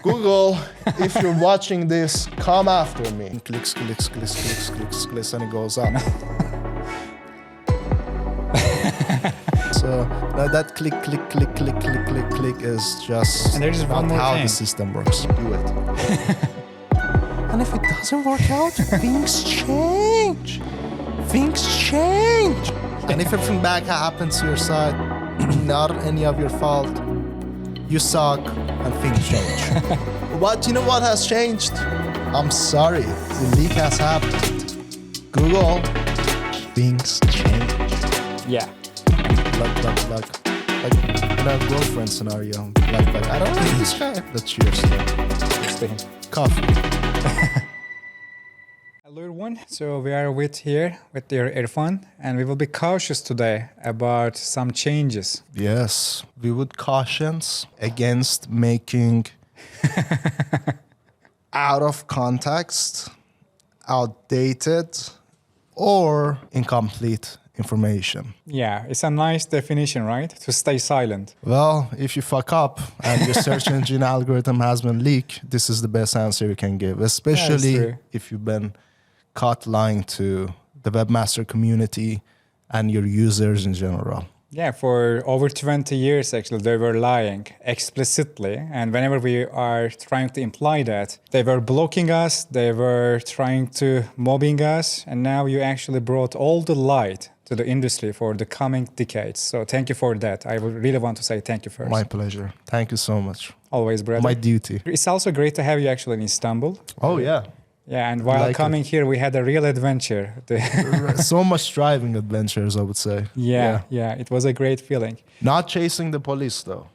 Google, if you're watching this, come after me. Clicks, clicks, clicks, clicks, clicks, clicks, and it goes up. So that click, click, click, click, click, click, click is just and there's not one more how thing. the system works. Do it. And if it doesn't work out, things change. Things change. And if everything bad happens to your side, not any of your fault, you suck and things change. But you know what has changed? I'm sorry, the leak has happened. Google, things change. Yeah. Like in a girlfriend scenario. Like I don't like this guy. But cheers. Cheers to him. Coffee. Hello everyone, so we are here with dear Erfan, and we will be cautious today about some changes. Yes, we would caution against making out of context, outdated, or incomplete information. Yeah, it's a nice definition, right? To stay silent. Well, if you fuck up and your search engine algorithm has been leaked, this is the best answer you can give, especially if you've been caught lying to the webmaster community and your users in general. Yeah, for over 20 years, actually, they were lying explicitly. And whenever we are trying to imply that, they were blocking us, they were trying to mobbing us. And now you actually brought all the light to the industry for the coming decades. So thank you for that. I would really want to say thank you first. My pleasure. Thank you so much. Always, brother. My duty. It's also great to have you actually in Istanbul. Oh, yeah. Yeah, and while coming here, we had a real adventure. So much driving adventures, I would say. Yeah, it was a great feeling. Not chasing the police, though.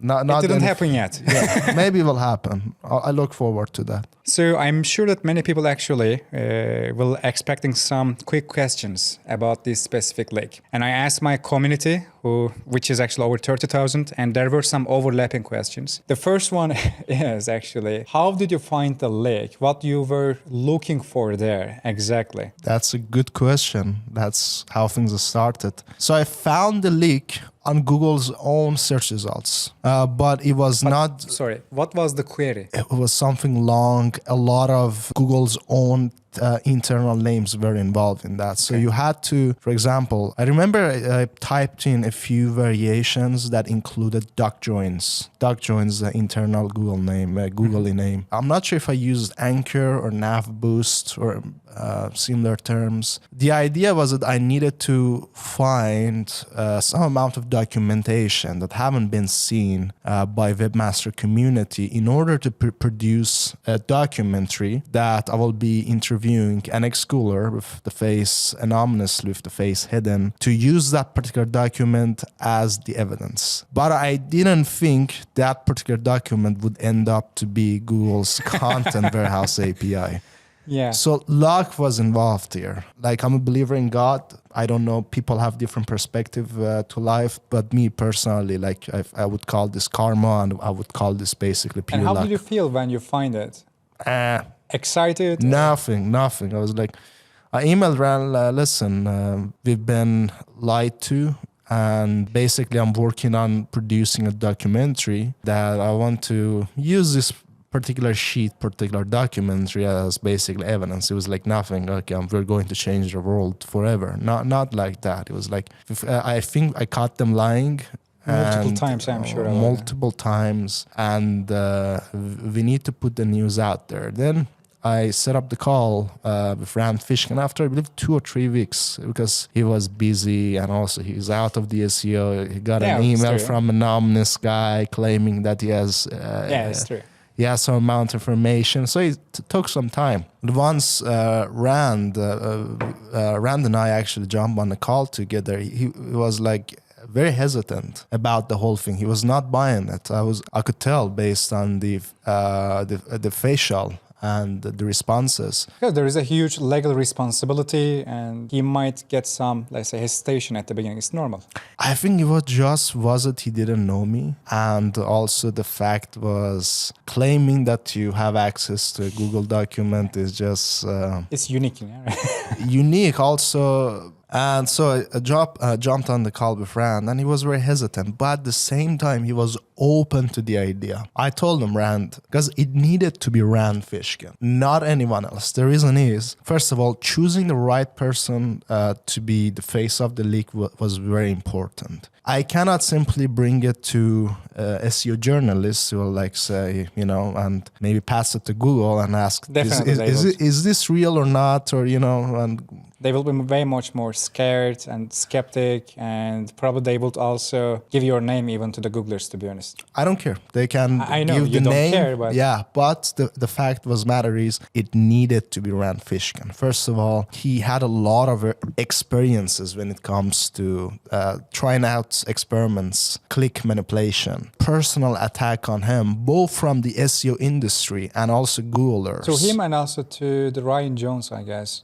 It didn't happen yet. Yeah, maybe it will happen. I look forward to that. So I'm sure that many people actually will expecting some quick questions about this specific lake. And I asked my community, which is actually over 30,000, and there were some overlapping questions. The first one is actually, how did you find the lake? What you were looking for there exactly? That's a good question. That's how things started. So I found the leak on Google's own search results, but it was not... Sorry, what was the query? It was something long. A lot of Google's own internal names were involved in that. So you had to, for example, I remember I typed in a few variations that included duck joins. Duck joins the internal Google name, Googly name. I'm not sure if I used Anchor or Nav Boost or similar terms. The idea was that I needed to find some amount of documentation that haven't been seen by webmaster community in order to produce a documentary that I will be interviewing an ex-schooler with the face anonymously, with the face hidden, to use that particular document as the evidence. But I didn't think that particular document would end up to be Google's content warehouse API. Yeah. So luck was involved here. Like, I'm a believer in God. I don't know, people have different perspective to life, but me personally, like I would call this karma, and I would call this basically pure luck. And how did you feel when you find it? Excited? Nothing. I was like, I emailed Ran, listen, we've been lied to, and basically I'm working on producing a documentary that I want to use this particular documentary as basically evidence. It was like nothing. Okay, we're going to change the world forever. Not like that. It was like, I think I caught them lying. Multiple times, I'm sure. Multiple times. And we need to put the news out there. Then I set up the call with Rand Fishkin after, I believe, 2 or 3 weeks, because he was busy and also he's out of the SEO. He got an email from an anonymous guy claiming that he has... it's true. He has some amount of information, so it took some time. Once Rand and I actually jumped on the call together, he was like very hesitant about the whole thing. He was not buying it. I could tell based on the facial and the responses. Because there is a huge legal responsibility, and he might get some, let's say, hesitation at the beginning. It's normal. I think it was that he didn't know me, and also the fact was claiming that you have access to a Google document is just... it's unique. Unique also. And so I jumped on the call with Rand, and he was very hesitant. But at the same time, he was open to the idea. I told him Rand, because it needed to be Rand Fishkin, not anyone else. The reason is, first of all, choosing the right person to be the face of the leak was very important. I cannot simply bring it to SEO journalists who will like say, you know, and maybe pass it to Google and ask, is this real or not? Or, you know, and they will be very much more scared and skeptic, and probably they would also give your name even to the Googlers, to be honest. I don't care. They can I know, give you the don't name. care, but yeah, but the fact was matter is it needed to be Rand Fishkin. First of all, he had a lot of experiences when it comes to trying out experiments, click manipulation, personal attack on him, both from the SEO industry and also Googlers. To him and also to the Ryan Jones, I guess.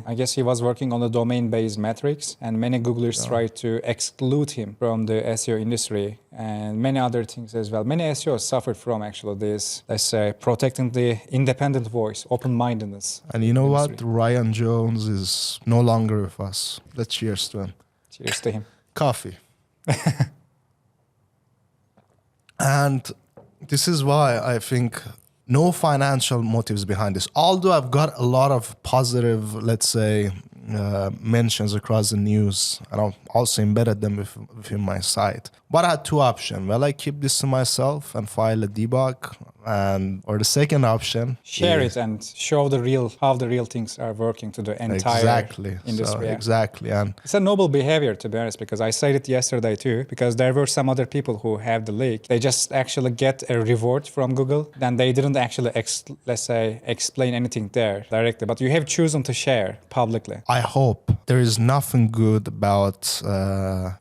I guess he was working on the domain-based metrics, and many Googlers tried to exclude him from the SEO industry and many other things as well. Many SEOs suffered from actually this, let's say, protecting the independent voice, open-mindedness. And you know what? Ryan Jones is no longer with us. Let's cheers to him. Cheers to him. Coffee. And this is why I think no financial motives behind this. Although I've got a lot of positive, let's say, mentions across the news, and I've also embedded them within my site. But I had two options. Well, I keep this to myself and file a debug, or the second option, share it and show how the real things are working to the entire industry. So, exactly. And it's a noble behavior, to be honest, because I said it yesterday too, because there were some other people who have the leak. They just actually get a reward from Google, then they didn't actually, let's say, explain anything there directly, but you have chosen to share publicly. I hope there is nothing good about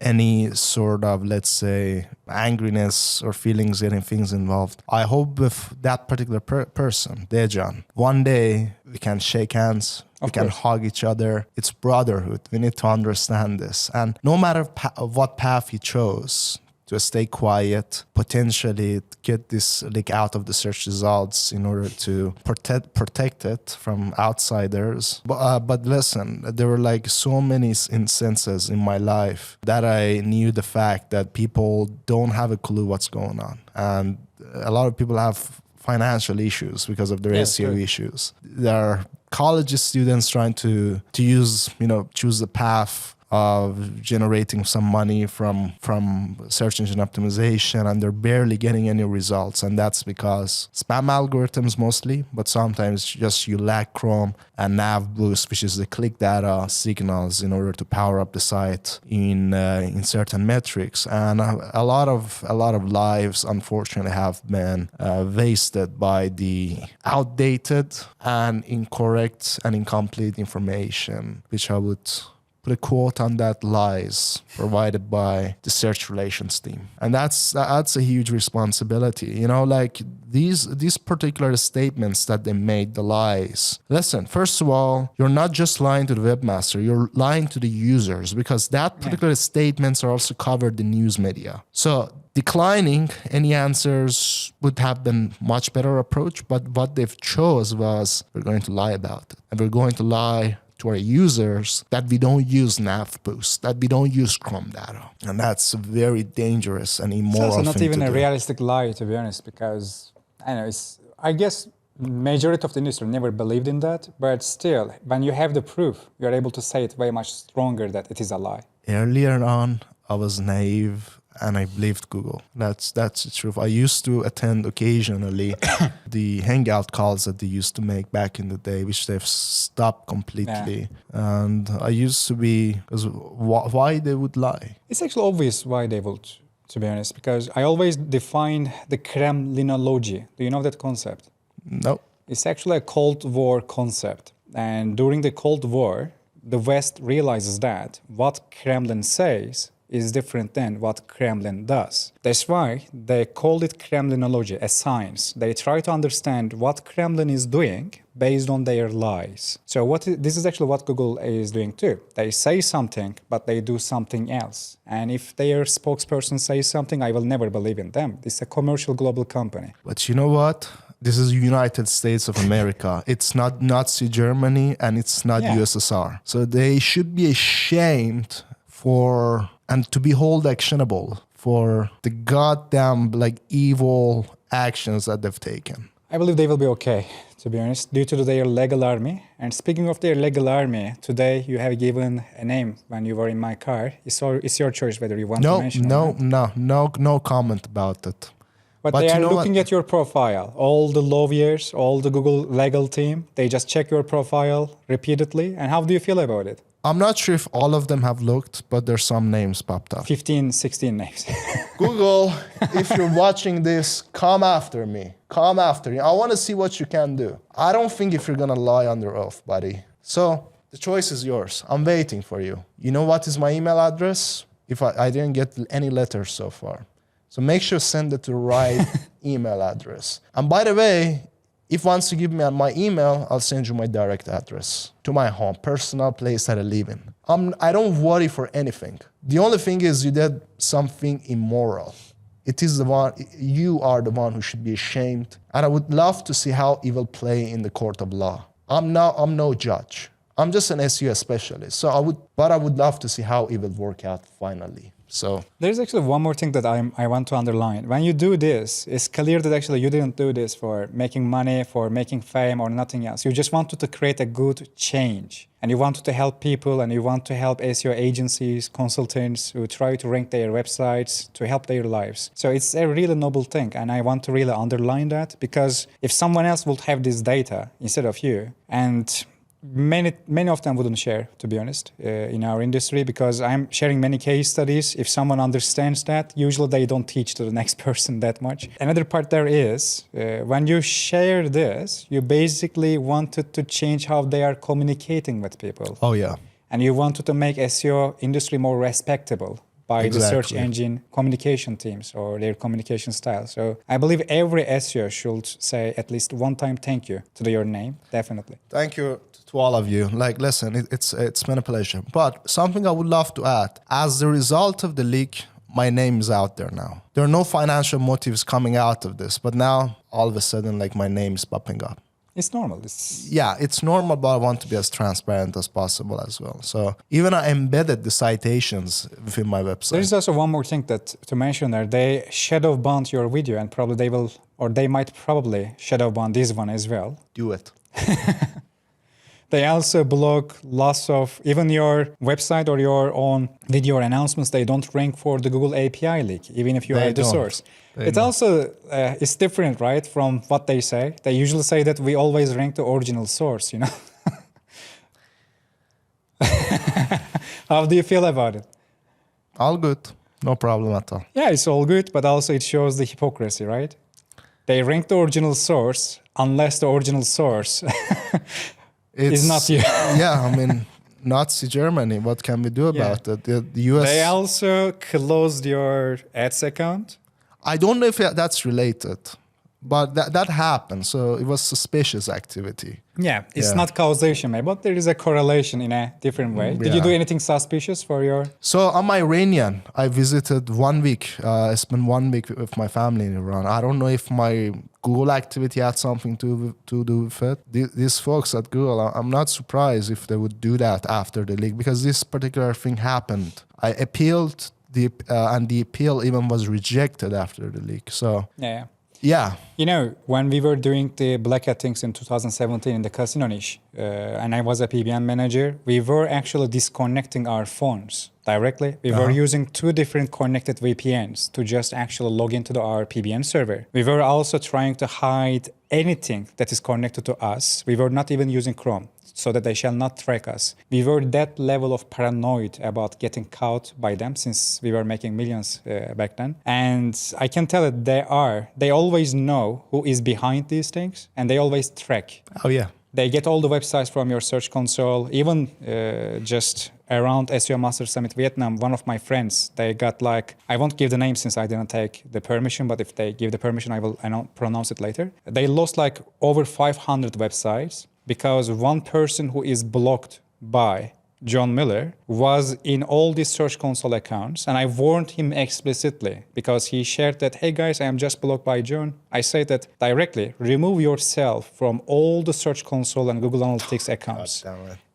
any sort of, let's say, angriness or feelings, getting things involved. I hope with that particular person, Dejan, one day we can shake hands, we can hug each other. It's brotherhood. We need to understand this. And no matter what path he chose, to stay quiet, potentially get this leak out of the search results in order to protect it from outsiders. But listen, there were like so many instances in my life that I knew the fact that people don't have a clue what's going on. And a lot of people have financial issues because of their SEO issues. There are college students trying to use, choose the path of generating some money from search engine optimization, and they're barely getting any results. And that's because spam algorithms mostly, but sometimes just you lack Chrome and nav boost, which is the click data signals in order to power up the site in certain metrics. And a lot of lives unfortunately have been wasted by the outdated and incorrect and incomplete information, which I would put a quote on that, lies provided by the search relations team. And that's a huge responsibility. Like these particular statements that they made, the lies. Listen, first of all, you're not just lying to the webmaster, you're lying to the users, because that particular statements are also covered in news media. So declining any answers would have been much better approach, but what they've chose was, we're going to lie about it. And we're going to lie to our users that we don't use nav boost, that we don't use Chrome data. And that's very dangerous and immoral. It's also not even a do. realistic lie, to be honest, because I guess majority of the industry never believed in that, but still, when you have the proof, you're able to say it way much stronger that it is a lie. Earlier on, I was naive and I believed Google. That's the truth. I used to attend occasionally the hangout calls that they used to make back in the day, which they've stopped completely. Yeah. And I used to be, because why they would lie? It's actually obvious why they would, to be honest, because I always define the Kremlinology. Do you know that concept? No. It's actually a Cold War concept. And during the Cold War, the West realizes that what Kremlin says is different than what Kremlin does. That's why they call it Kremlinology, a science. They try to understand what Kremlin is doing based on their lies. So this is actually what Google is doing too. They say something, but they do something else. And if their spokesperson says something, I will never believe in them. It's a commercial global company. But you know what? This is United States of America. It's not Nazi Germany and it's not USSR. So they should be ashamed and to be held actionable for the goddamn like evil actions that they've taken. I believe they will be okay, to be honest, due to their legal army. And speaking of their legal army, today you have given a name when you were in my car. It's your choice whether you want to mention it. No comment about it. But they are looking at your profile. All the lawyers, all the Google legal team, they just check your profile repeatedly. And how do you feel about it? I'm not sure if all of them have looked, but there's some names popped up. 15, 16 names. Google, if you're watching this, come after me. Come after me. I want to see what you can do. I don't think if you're going to lie under oath, buddy. So the choice is yours. I'm waiting for you. You know what is my email address? If I didn't get any letters so far. So make sure to send it to the right email address. And by the way, if once you give me my email, I'll send you my direct address to my home, personal place that I live in. I don't worry for anything. The only thing is you did something immoral. It is you are the one who should be ashamed. And I would love to see how it will play in the court of law. I'm no judge. I'm just an SEO specialist. So I would love to see how it will work out finally. So there's actually one more thing that I want to underline. When you do this, it's clear that actually you didn't do this for making money, for making fame or nothing else. You just wanted to create a good change. And you wanted to help people and you want to help SEO agencies, consultants who try to rank their websites to help their lives. So it's a really noble thing. And I want to really underline that because if someone else would have this data instead of you, and many of them wouldn't share, to be honest, in our industry, because I'm sharing many case studies. If someone understands that, usually they don't teach to the next person that much. Another part there is, when you share this, you basically wanted to change how they are communicating with people. Oh, yeah. And you wanted to make SEO industry more respectable by the search engine communication teams or their communication style. So I believe every SEO should say at least one time thank you to your name, definitely. Thank you to all of you. Like, listen, it's manipulation. But something I would love to add, as the result of the leak, my name is out there now. There are no financial motives coming out of this, but now all of a sudden, like my name is popping up. It's normal. Yeah, it's normal, but I want to be as transparent as possible as well. So even I embedded the citations within my website. There's also one more thing that to mention there. They shadow banned your video and probably they will, or they might probably shadow ban this one as well. Do it. They also block lots of, even your website or your own video announcements, they don't rank for the Google API leak, even if you are the source. It's also, it's different, right, from what they say. They usually say that we always rank the original source, you know? How do you feel about it? All good. No problem at all. Yeah, it's all good, but also it shows the hypocrisy, right? They rank the original source unless the original source is not you. Yeah, I mean, Nazi Germany, what can we do about it? The US... They also closed your ads account. I don't know if that's related, but that happened. So it was suspicious activity. Yeah, it's not causation, maybe, but there is a correlation in a different way. Did you do anything suspicious for your... So I'm Iranian. I visited 1 week. I spent 1 week with my family in Iran. I don't know if my Google activity had something to do with it. These folks at Google, I'm not surprised if they would do that after the leak because this particular thing happened. I appealed and the appeal even was rejected after the leak. So yeah. You know, when we were doing the Black Hat things in 2017 in the casino niche, and I was a PBN manager, we were actually disconnecting our phones directly. We were using 2 different connected VPNs to just actually log into our PBN server. We were also trying to hide anything that is connected to us. We were not even using Chrome, so that they shall not track us. We were that level of paranoid about getting caught by them since we were making millions back then. And I can tell that they always know who is behind these things and they always track. Oh yeah. They get all the websites from your search console, even just around SEO Master Summit Vietnam, one of my friends, they got like, I won't give the name since I didn't take the permission, but if they give the permission, I will pronounce it later. They lost like over 500 websites because one person who is blocked by John Miller was in all these search console accounts. And I warned him explicitly because he shared that, hey guys, I am just blocked by John. I say that directly, remove yourself from all the search console and Google Analytics accounts.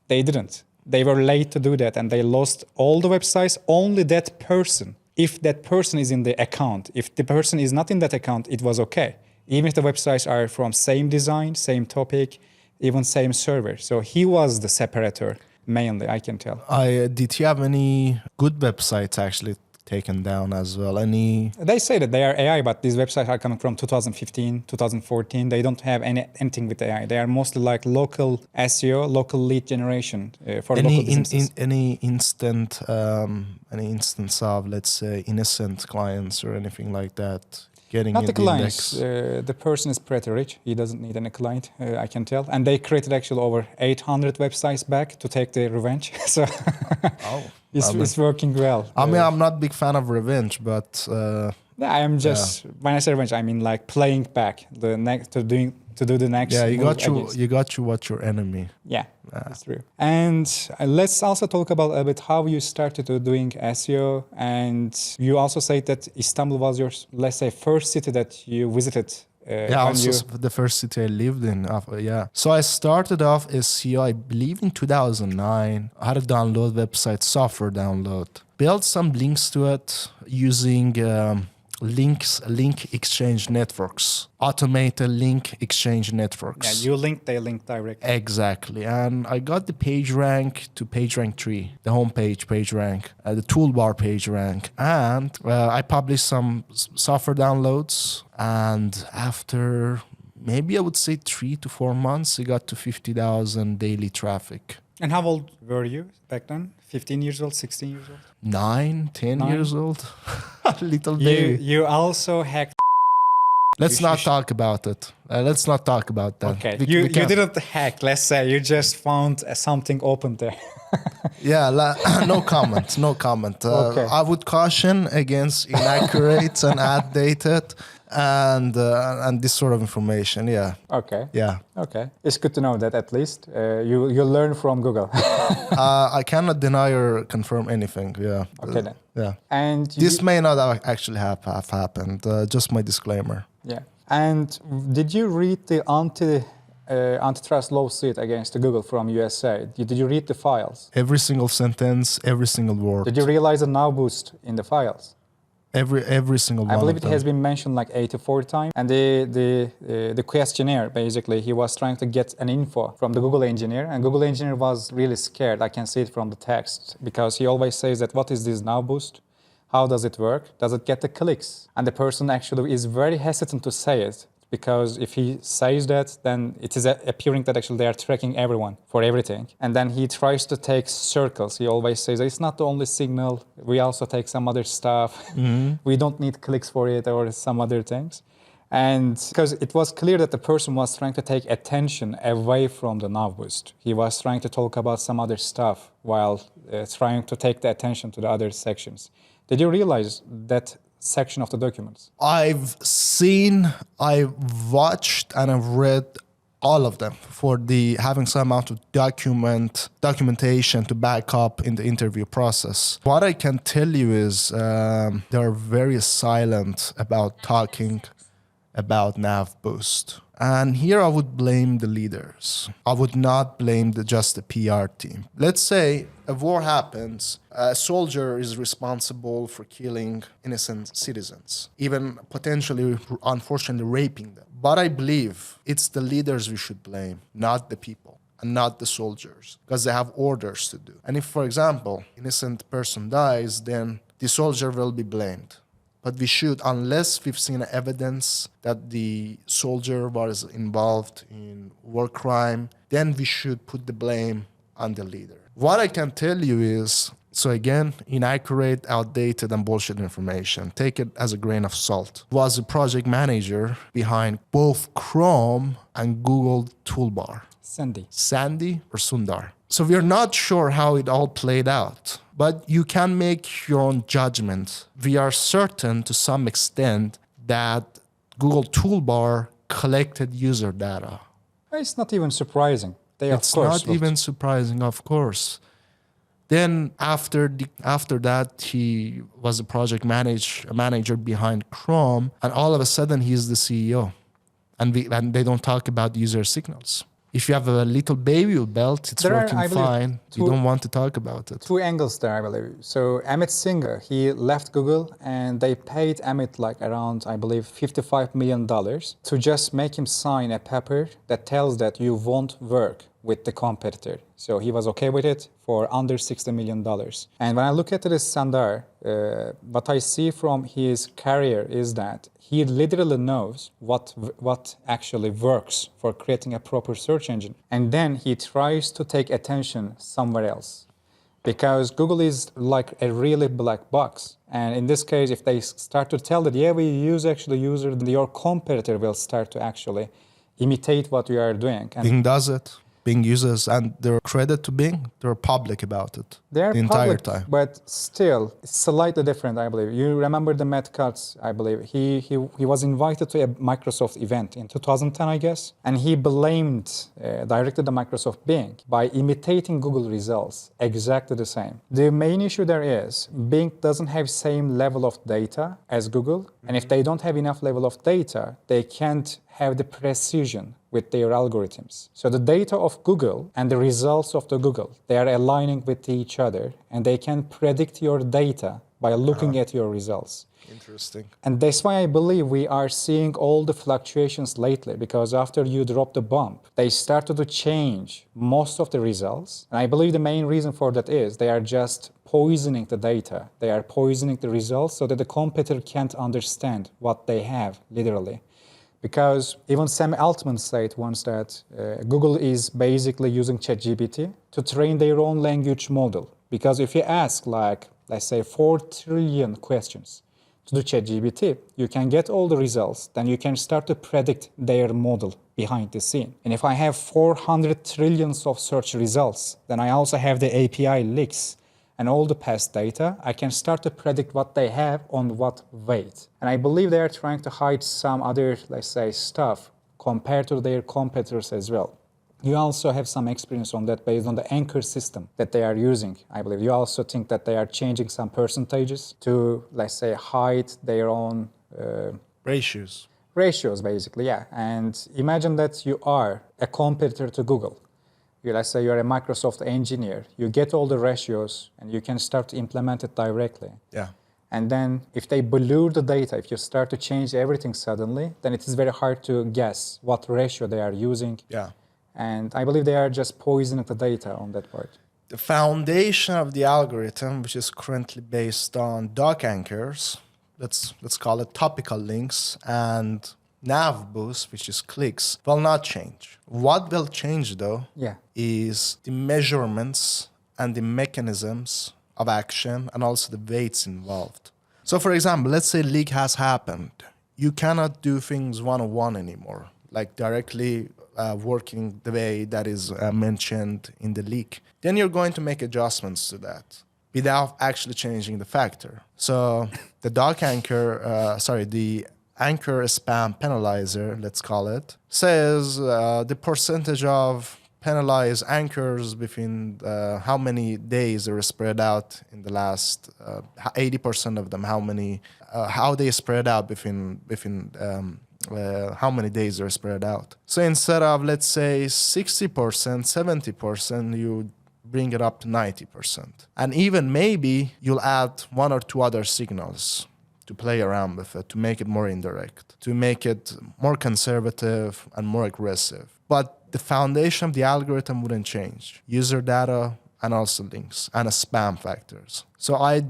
They didn't. They were late to do that and they lost all the websites. Only that person if that person is in the account. If the person is not in that account, it was okay. Even if the websites are from same design, same topic, even same server. So he was the separator, mainly, I can tell. Did he have any good websites actually taken down as well? Any? They say that they are AI, but these websites are coming from 2015, 2014. They don't have anything with AI. They are mostly like local SEO, local lead generation for local businesses. Any instance of, let's say, innocent clients or anything like that? Getting Not in the clients. index? The person is pretty rich. He doesn't need any client, I can tell. And they created actually over 800 websites back to take the revenge. So it's working well. I mean, I'm not a big fan of revenge, but yeah, I am just when I say revenge, I mean like playing back the next to do the next. yeah, move against. you got you what your enemy. Yeah, that's true. And let's also talk about a bit how you started to doing SEO. And you also said that Istanbul was your, let's say, first city that you visited. Yeah, also the first city I lived in. Yeah. So I started off SEO, I believe, in 2009. I had to download website, software download. Built some links to it using link exchange networks, automated link exchange networks. Yeah, you link, they link directly. Exactly. And I got the page rank to page rank 3, the homepage page rank, the toolbar page rank. And I published some software downloads. And after maybe I would say 3 to 4 months, it got to 50,000 daily traffic. And how old were you back then? 15 years old, 16 years old? 10 years old. Little baby. You also hacked. Let's not talk about it. Let's not talk about that. Okay. You didn't hack, let's say. You just found something open there. Yeah, no comment. No comment. Okay. I would caution against inaccurate and outdated and this sort of information. Yeah. Okay. Yeah. Okay. It's good to know that at least you learn from Google. I cannot deny or confirm anything. Yeah. Okay then. Yeah. And this may not actually have happened. Just my disclaimer. Yeah. And did you read the antitrust lawsuit against Google from USA? Did you read the files? Every single sentence, every single word. Did you realize the now boost in the files? Every single one. I believe it has been mentioned like 84 times. And the questionnaire, basically, he was trying to get an info from the Google engineer. And Google engineer was really scared. I can see it from the text. Because he always says that, what is this now boost? How does it work? Does it get the clicks? And the person actually is very hesitant to say it. Because if he says that, then it is appearing that actually they are tracking everyone for everything. And then he tries to take circles. He always says, it's not the only signal. We also take some other stuff. Mm-hmm. We don't need clicks for it or some other things. And because it was clear that the person was trying to take attention away from the now boost. He was trying to talk about some other stuff while trying to take the attention to the other sections. Did you realize that section of the documents? I've watched, and I've read all of them for having some amount of documentation to back up in the interview process. What I can tell you is they're very silent about talking about nav boost. And here I would blame the leaders. I would not blame just the PR team. Let's say a war happens, a soldier is responsible for killing innocent citizens, even potentially, unfortunately, raping them. But I believe it's the leaders we should blame, not the people and not the soldiers, because they have orders to do. And if, for example, innocent person dies, then the soldier will be blamed. But we should, unless we've seen evidence that the soldier was involved in war crime, then we should put the blame on the leader. What I can tell you is, so again, inaccurate, outdated, and bullshit information. Take it as a grain of salt. Was a project manager behind both Chrome and Google Toolbar. Sandy or Sundar. So we're not sure how it all played out, but you can make your own judgment. We are certain to some extent that Google Toolbar collected user data. It's not even surprising. It's not even surprising, of course. Then after that, he was a project manager behind Chrome, and all of a sudden he's the CEO, and they don't talk about user signals. If you have a little baby belt, it's There are, working I believe, fine. You don't want to talk about it. two angles there, I believe. So Amit Singh, he left Google and they paid Amit like around, I believe, $55 million to just make him sign a paper that tells that you won't work with the competitor. So he was okay with it for under $60 million. And when I look at this Sundar, what I see from his career is that he literally knows what actually works for creating a proper search engine. And then he tries to take attention somewhere else. Because Google is like a really black box. And in this case, if they start to tell that, yeah, we use actually user, your competitor will start to actually imitate what you are doing. And Bing does it. Bing uses, and they're credit to Bing, they're public about it they are the entire public, time. but still, it's slightly different, I believe. You remember the Matt Cutts, I believe. He was invited to a Microsoft event in 2010, I guess, and he directed the Microsoft Bing by imitating Google results, exactly the same. The main issue there is Bing doesn't have same level of data as Google, and if they don't have enough level of data, they can't have the precision with their algorithms. So the data of Google and the results of the Google, they are aligning with each other, and they can predict your data by looking at your results. Interesting. And that's why I believe we are seeing all the fluctuations lately, because after you drop the bomb, they started to change most of the results. And I believe the main reason for that is they are just poisoning the data. They are poisoning the results so that the competitor can't understand what they have, literally. Because even Sam Altman said once that Google is basically using ChatGPT to train their own language model. Because if you ask, like, let's say 4 trillion questions to the ChatGPT, you can get all the results. Then you can start to predict their model behind the scene. And if I have 400 trillions of search results, then I also have the API leaks and all the past data, I can start to predict what they have on what weight. And I believe they are trying to hide some other, let's say, stuff compared to their competitors as well. You also have some experience on that based on the anchor system that they are using, I believe. You also think that they are changing some percentages to, let's say, hide their own Ratios. Ratios, basically, yeah. And imagine that you are a competitor to Google. Let's say you're a Microsoft engineer, you get all the ratios and you can start to implement it directly. Yeah. And then if they blur the data, if you start to change everything suddenly, then it is very hard to guess what ratio they are using. Yeah. And I believe they are just poisoning the data on that part. The foundation of the algorithm, which is currently based on doc anchors, let's call it topical links, and nav boost, which is clicks, will not change. What will change, though, is the measurements and the mechanisms of action and also the weights involved. So, for example, let's say leak has happened. You cannot do things one-on-one anymore, like directly working the way that is mentioned in the leak. Then you're going to make adjustments to that without actually changing the factor. So the doc anchor, the anchor spam penalizer, let's call it, says the percentage of penalized anchors between how many days are spread out in the last 80% of them, how they spread out between how many days are spread out. So instead of, let's say, 60%, 70%, you bring it up to 90%. And even maybe you'll add 1 or 2 other signals to play around with it, to make it more indirect, to make it more conservative and more aggressive. But the foundation of the algorithm wouldn't change. User data and also links and spam factors. So I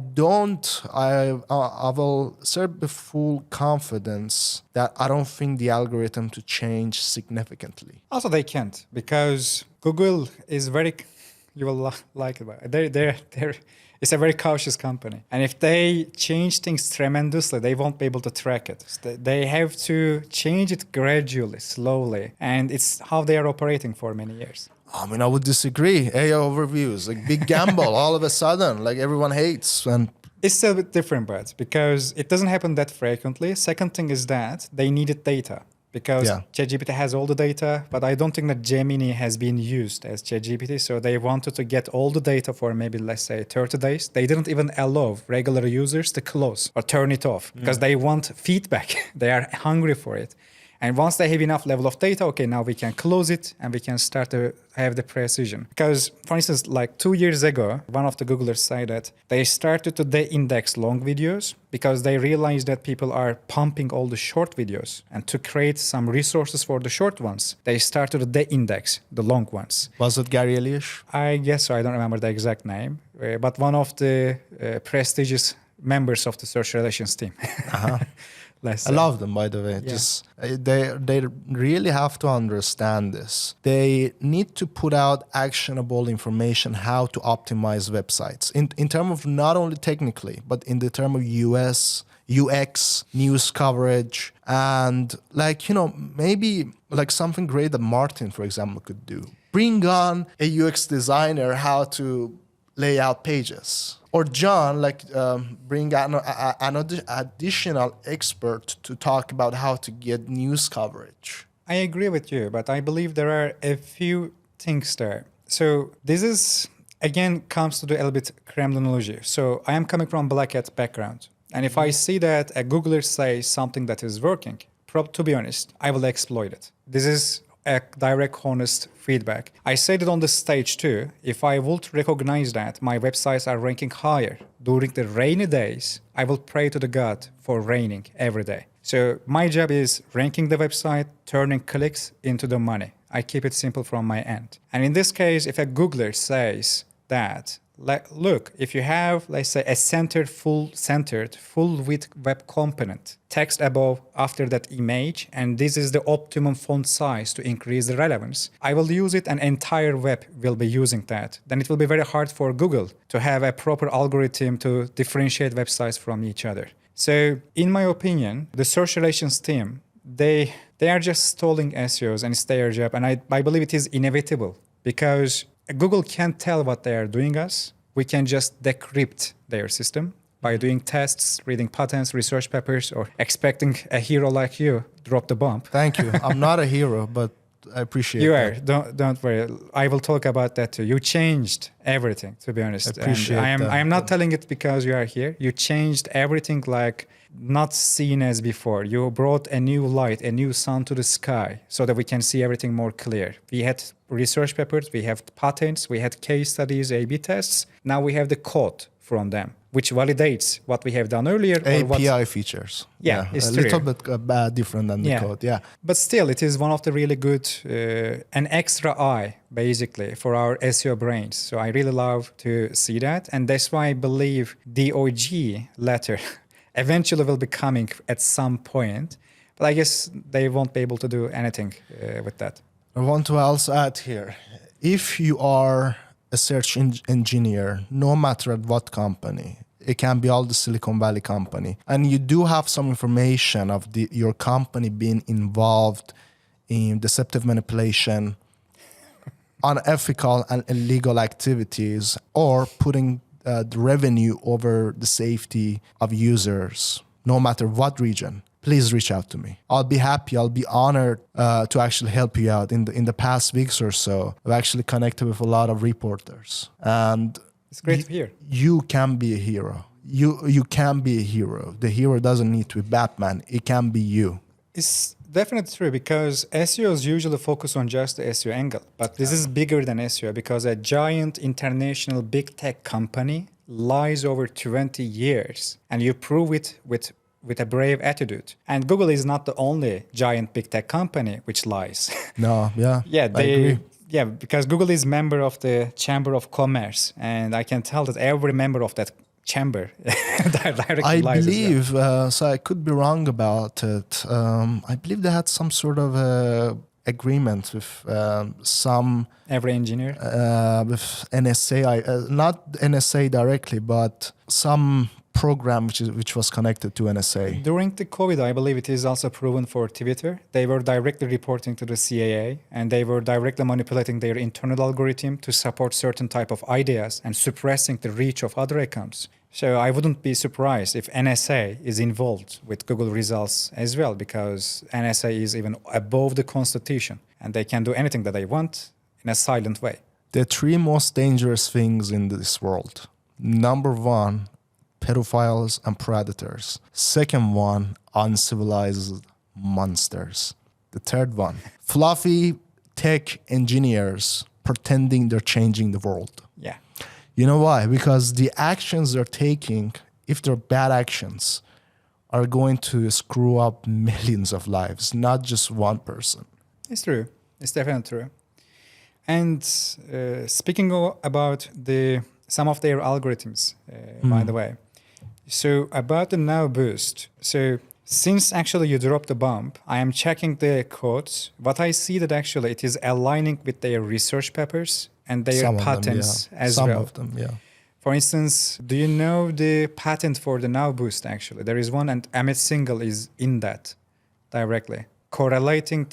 will say with full confidence that I don't think the algorithm to change significantly. Also, they can't, because Google is very, you will like it. It's a very cautious company. And if they change things tremendously, they won't be able to track it. So they have to change it gradually, slowly. And it's how they are operating for many years. I mean, I would disagree. AI overviews, like big gamble, all of a sudden, like everyone hates. And it's still a bit different, but because it doesn't happen that frequently. Second thing is that they needed data. Because ChatGPT has all the data, but I don't think that Gemini has been used as ChatGPT. So they wanted to get all the data for maybe, let's say, 30 days. They didn't even allow regular users to close or turn it off because they want feedback. They are hungry for it. And once they have enough level of data, okay, now we can close it and we can start to have the precision. Because, for instance, like 2 years ago, one of the Googlers said that they started to de-index long videos because they realized that people are pumping all the short videos. And to create some resources for the short ones, they started to de-index the long ones. Was it Gary Elish? I guess so. I don't remember the exact name. But one of the prestigious members of the search relations team. Uh-huh. I love them, by the way. Yeah. Just they really have to understand this. They need to put out actionable information how to optimize websites in terms of not only technically, but in the term of UX, news coverage, and maybe like something great that Martin, for example, could do. Bring on a UX designer how to lay out pages. Or John, bring an additional expert to talk about how to get news coverage. I agree with you, but I believe there are a few things there. So this is, again, comes to the little bit criminology. So I am coming from black hat background. And if I see that a Googler says something that is working, to be honest, I will exploit it. This is a direct, honest feedback. I said it on the stage too. If I would recognize that my websites are ranking higher during the rainy days, I will pray to the God for raining every day. So my job is ranking the website, turning clicks into the money. I keep it simple from my end. And in this case, if a Googler says that, look, if you have, let's say, a full width web component, text above after that image, and this is the optimum font size to increase the relevance, I will use it and entire web will be using that. Then it will be very hard for Google to have a proper algorithm to differentiate websites from each other. So in my opinion, the search relations team, they are just stalling SEOs and it's their job. And I believe it is inevitable because Google can't tell what they are doing us. We can just decrypt their system by doing tests, reading patents, research papers, or expecting a hero like you drop the bomb. Thank you. I'm not a hero, but I appreciate you that. are. Don't worry. I will talk about that too. You changed everything, to be honest. I appreciate and that. I am not telling it because you are here. You changed everything like not seen as before. You brought a new light, a new sun to the sky so that we can see everything more clear. We had research papers, we have patents, we had case studies, A/B tests. Now we have the code from them, which validates what we have done earlier. API features. It's a true. little bit different than the code. Yeah. But still, it is one of the really good, an extra eye, basically, for our SEO brains. So I really love to see that. And that's why I believe DOG letter eventually will be coming at some point. But I guess they won't be able to do anything with that. I want to also add here, if you are a search engineer, no matter at what company, it can be all the Silicon Valley company, and you do have some information of your company being involved in deceptive manipulation, unethical and illegal activities, or putting the revenue over the safety of users, no matter what region, please reach out to me. I'll be happy. I'll be honored to actually help you out. In the past weeks or so, I've actually connected with a lot of reporters, and it's great to hear. You can be a hero. You can be a hero. The hero doesn't need to be Batman. It can be you. It's definitely true because SEOs usually focus on just the SEO angle, but this is bigger than SEO because a giant international big tech company lies over 20 years, and you prove it with a brave attitude. And Google is not the only giant big tech company which lies. No, yeah. I agree. Yeah, because Google is member of the Chamber of Commerce, and I can tell that every member of that chamber directly I lies. believe, so I could be wrong about it. I believe they had some sort of agreement with some... Every engineer? With NSA, not NSA directly, but some program which was connected to NSA. During the COVID, I believe it is also proven for Twitter. They were directly reporting to the CAA, and they were directly manipulating their internal algorithm to support certain type of ideas and suppressing the reach of other accounts. So I wouldn't be surprised if NSA is involved with Google results as well, because NSA is even above the Constitution, and they can do anything that they want in a silent way. The three most dangerous things in this world. Number one, pedophiles and predators. Second one, uncivilized monsters. The third one. Fluffy tech engineers pretending they're changing the world. Yeah. You know why? Because the actions they're taking, if they're bad actions, are going to screw up millions of lives, not just one person. It's true. It's definitely true. And speaking about some of their algorithms, by the way. So about the Now Boost. So since actually you dropped the bomb, I am checking the codes. What I see that actually it is aligning with their research papers and their patents as well. Some of them, yeah. For instance, do you know the patent for the Now Boost actually? There is one and Amit Singhal is in that directly. Correlating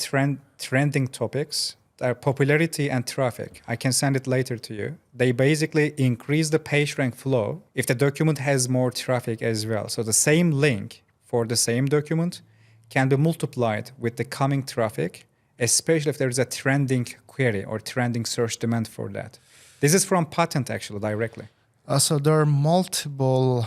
trending topics, their popularity and traffic. I can send it later to you. They basically increase the PageRank flow if the document has more traffic as well. So the same link for the same document can be multiplied with the coming traffic, especially if there is a trending query or trending search demand for that. This is from patent actually directly. So there are multiple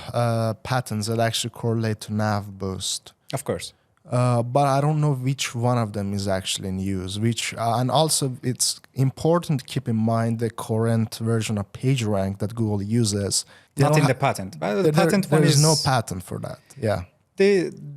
patents that actually correlate to Nav Boost. Of course. But I don't know which one of them is actually in use. And also it's important to keep in mind the current version of PageRank that Google uses. Not in the patent. But the patent there one is no patent for that. Yeah.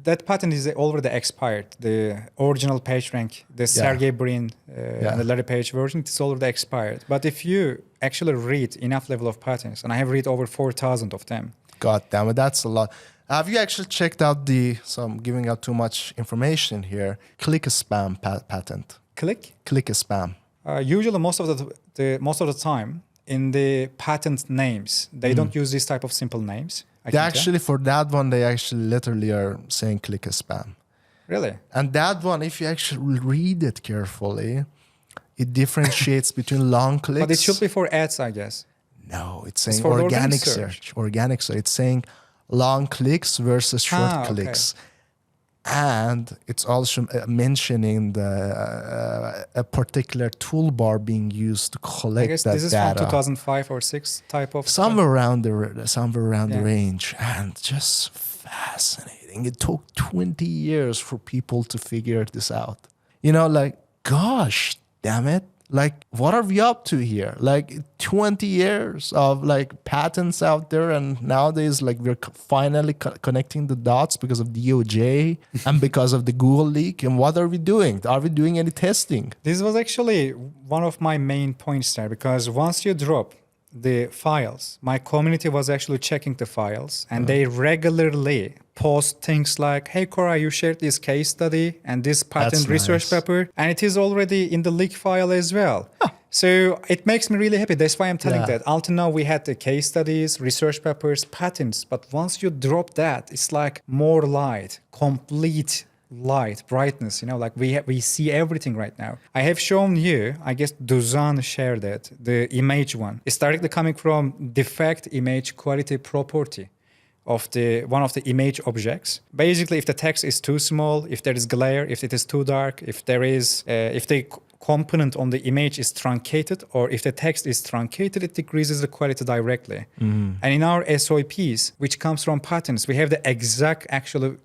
That patent is already expired. The original PageRank, the Sergey Brin and the Larry Page version, it's already expired. But if you actually read enough level of patents, and I have read over 4,000 of them. God damn it, that's a lot. Have you actually checked out so I'm giving out too much information here, click a spam patent? Click a spam. Usually most of the time in the patent names, they don't use this type of simple names. For that one, they actually literally are saying click a spam. Really? And that one, if you actually read it carefully, it differentiates between long clicks. But it should be for ads, I guess. No, it's saying organic search. Organic search. It's saying long clicks versus short clicks. And it's also mentioning a particular toolbar being used to collect I guess that this is data. from 2005 or 6 type of somewhere around the range, and just fascinating. It took 20 years for people to figure this out. You know, like, gosh damn it. Like, what are we up to here? Like 20 years of like patents out there, and nowadays like we're finally connecting the dots because of DOJ and because of the Google leak. And what are we doing? Are we doing any testing? This was actually one of my main points there, because once you drop the files, my community was actually checking the files, and they regularly post things like, hey Koray, you shared this case study and this patent research paper, and it is already in the leak file as well. So it makes me really happy. That's why I'm telling that. Until now we had the case studies, research papers, patents, but once you drop that, it's like more light, complete light, brightness, you know, like we see everything right now. I have shown you, I guess Duzan shared it, the image one. It's directly coming from defect image quality property of one of the image objects. Basically, if the text is too small, if there is glare, if it is too dark, if the component on the image is truncated, or if the text is truncated, it decreases the quality directly. And in our SOPs, which comes from patents, we have the exact actual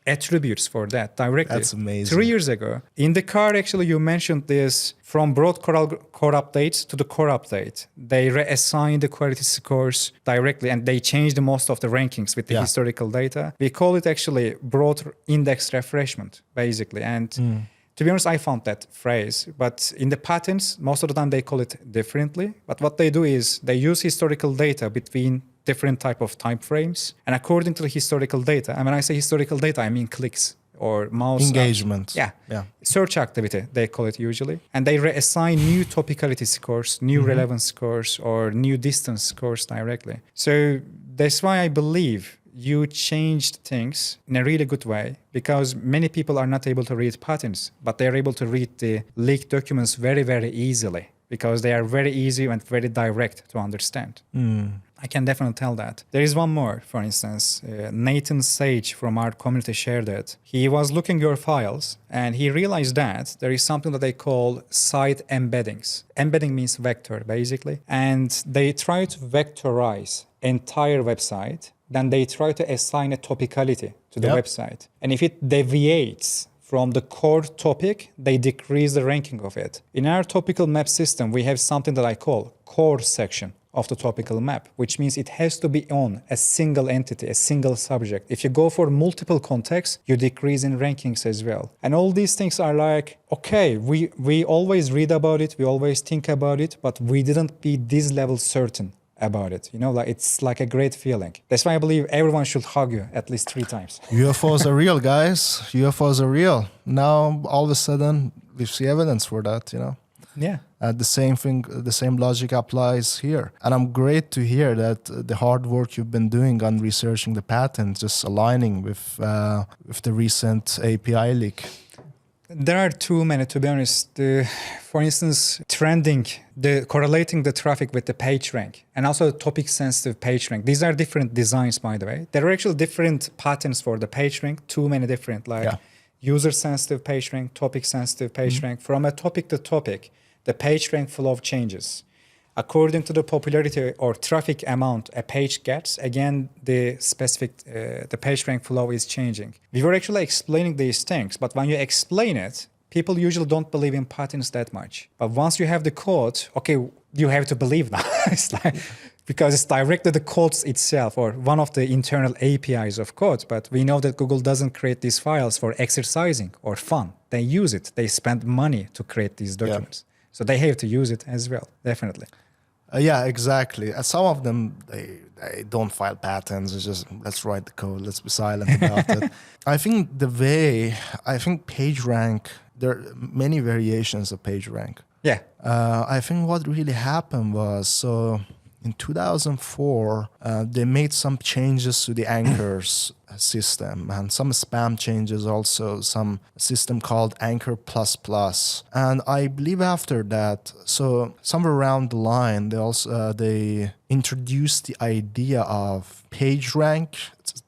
attributes for that directly. That's amazing. 3 years ago. In the car, actually, you mentioned this from broad core updates to the core update. They reassign the quality scores directly, and they change the most of the rankings with the historical data. We call it actually broad index refreshment, basically. And to be honest, I found that phrase, but in the patents, most of the time they call it differently. But what they do is they use historical data between different type of time frames. And according to the historical data, and when I say historical data, I mean clicks or mouse engagement. Search activity, they call it usually. And they reassign new topicality scores, new relevance scores, or new distance scores directly. So that's why I believe you changed things in a really good way, because many people are not able to read patents, but they're able to read the leaked documents very, very easily, because they are very easy and very direct to understand. I can definitely tell that. There is one more, for instance. Nathan Sage from our community shared it. He was looking your files, and he realized that there is something that they call site embeddings. Embedding means vector, basically. And they try to vectorize entire website. Then they try to assign a topicality to the website. And if it deviates from the core topic, they decrease the ranking of it. In our topical map system, we have something that I call core section of the topical map, which means it has to be on a single entity, a single subject. If you go for multiple contexts, you decrease in rankings as well. And all these things are like, okay, we always read about it, we always think about it, but we didn't be this level certain about it. You know, like it's like a great feeling. That's why I believe everyone should hug you at least 3 times. UFOs are real, guys. UFOs are real. Now, all of a sudden, we see evidence for that, you know. Yeah. The same thing, the same logic applies here. And I'm great to hear that the hard work you've been doing on researching the patent, just aligning with the recent API leak. There are too many, to be honest. For instance, trending, correlating the traffic with the page rank, and also topic-sensitive page rank. These are different designs, by the way. There are actually different patterns for the page rank, too many different, like user-sensitive page rank, topic-sensitive page rank. From a topic to topic, the page rank flow changes. According to the popularity or traffic amount a page gets, again, the specific, the page rank flow is changing. We were actually explaining these things, but when you explain it, people usually don't believe in patterns that much. But once you have the code, okay, you have to believe now. It's like, because it's directed the codes itself or one of the internal APIs of code. But we know that Google doesn't create these files for exercising or fun. They use it. They spend money to create these documents. So they have to use it as well, definitely. Yeah, exactly. Some of them, they don't file patents. It's just, let's write the code. Let's be silent about it. I think PageRank, there are many variations of PageRank. Yeah. I think what really happened was, so in 2004, they made some changes to the anchors system and some spam changes also, some system called Anchor++. And I believe after that, so somewhere around the line, they introduced the idea of PageRank,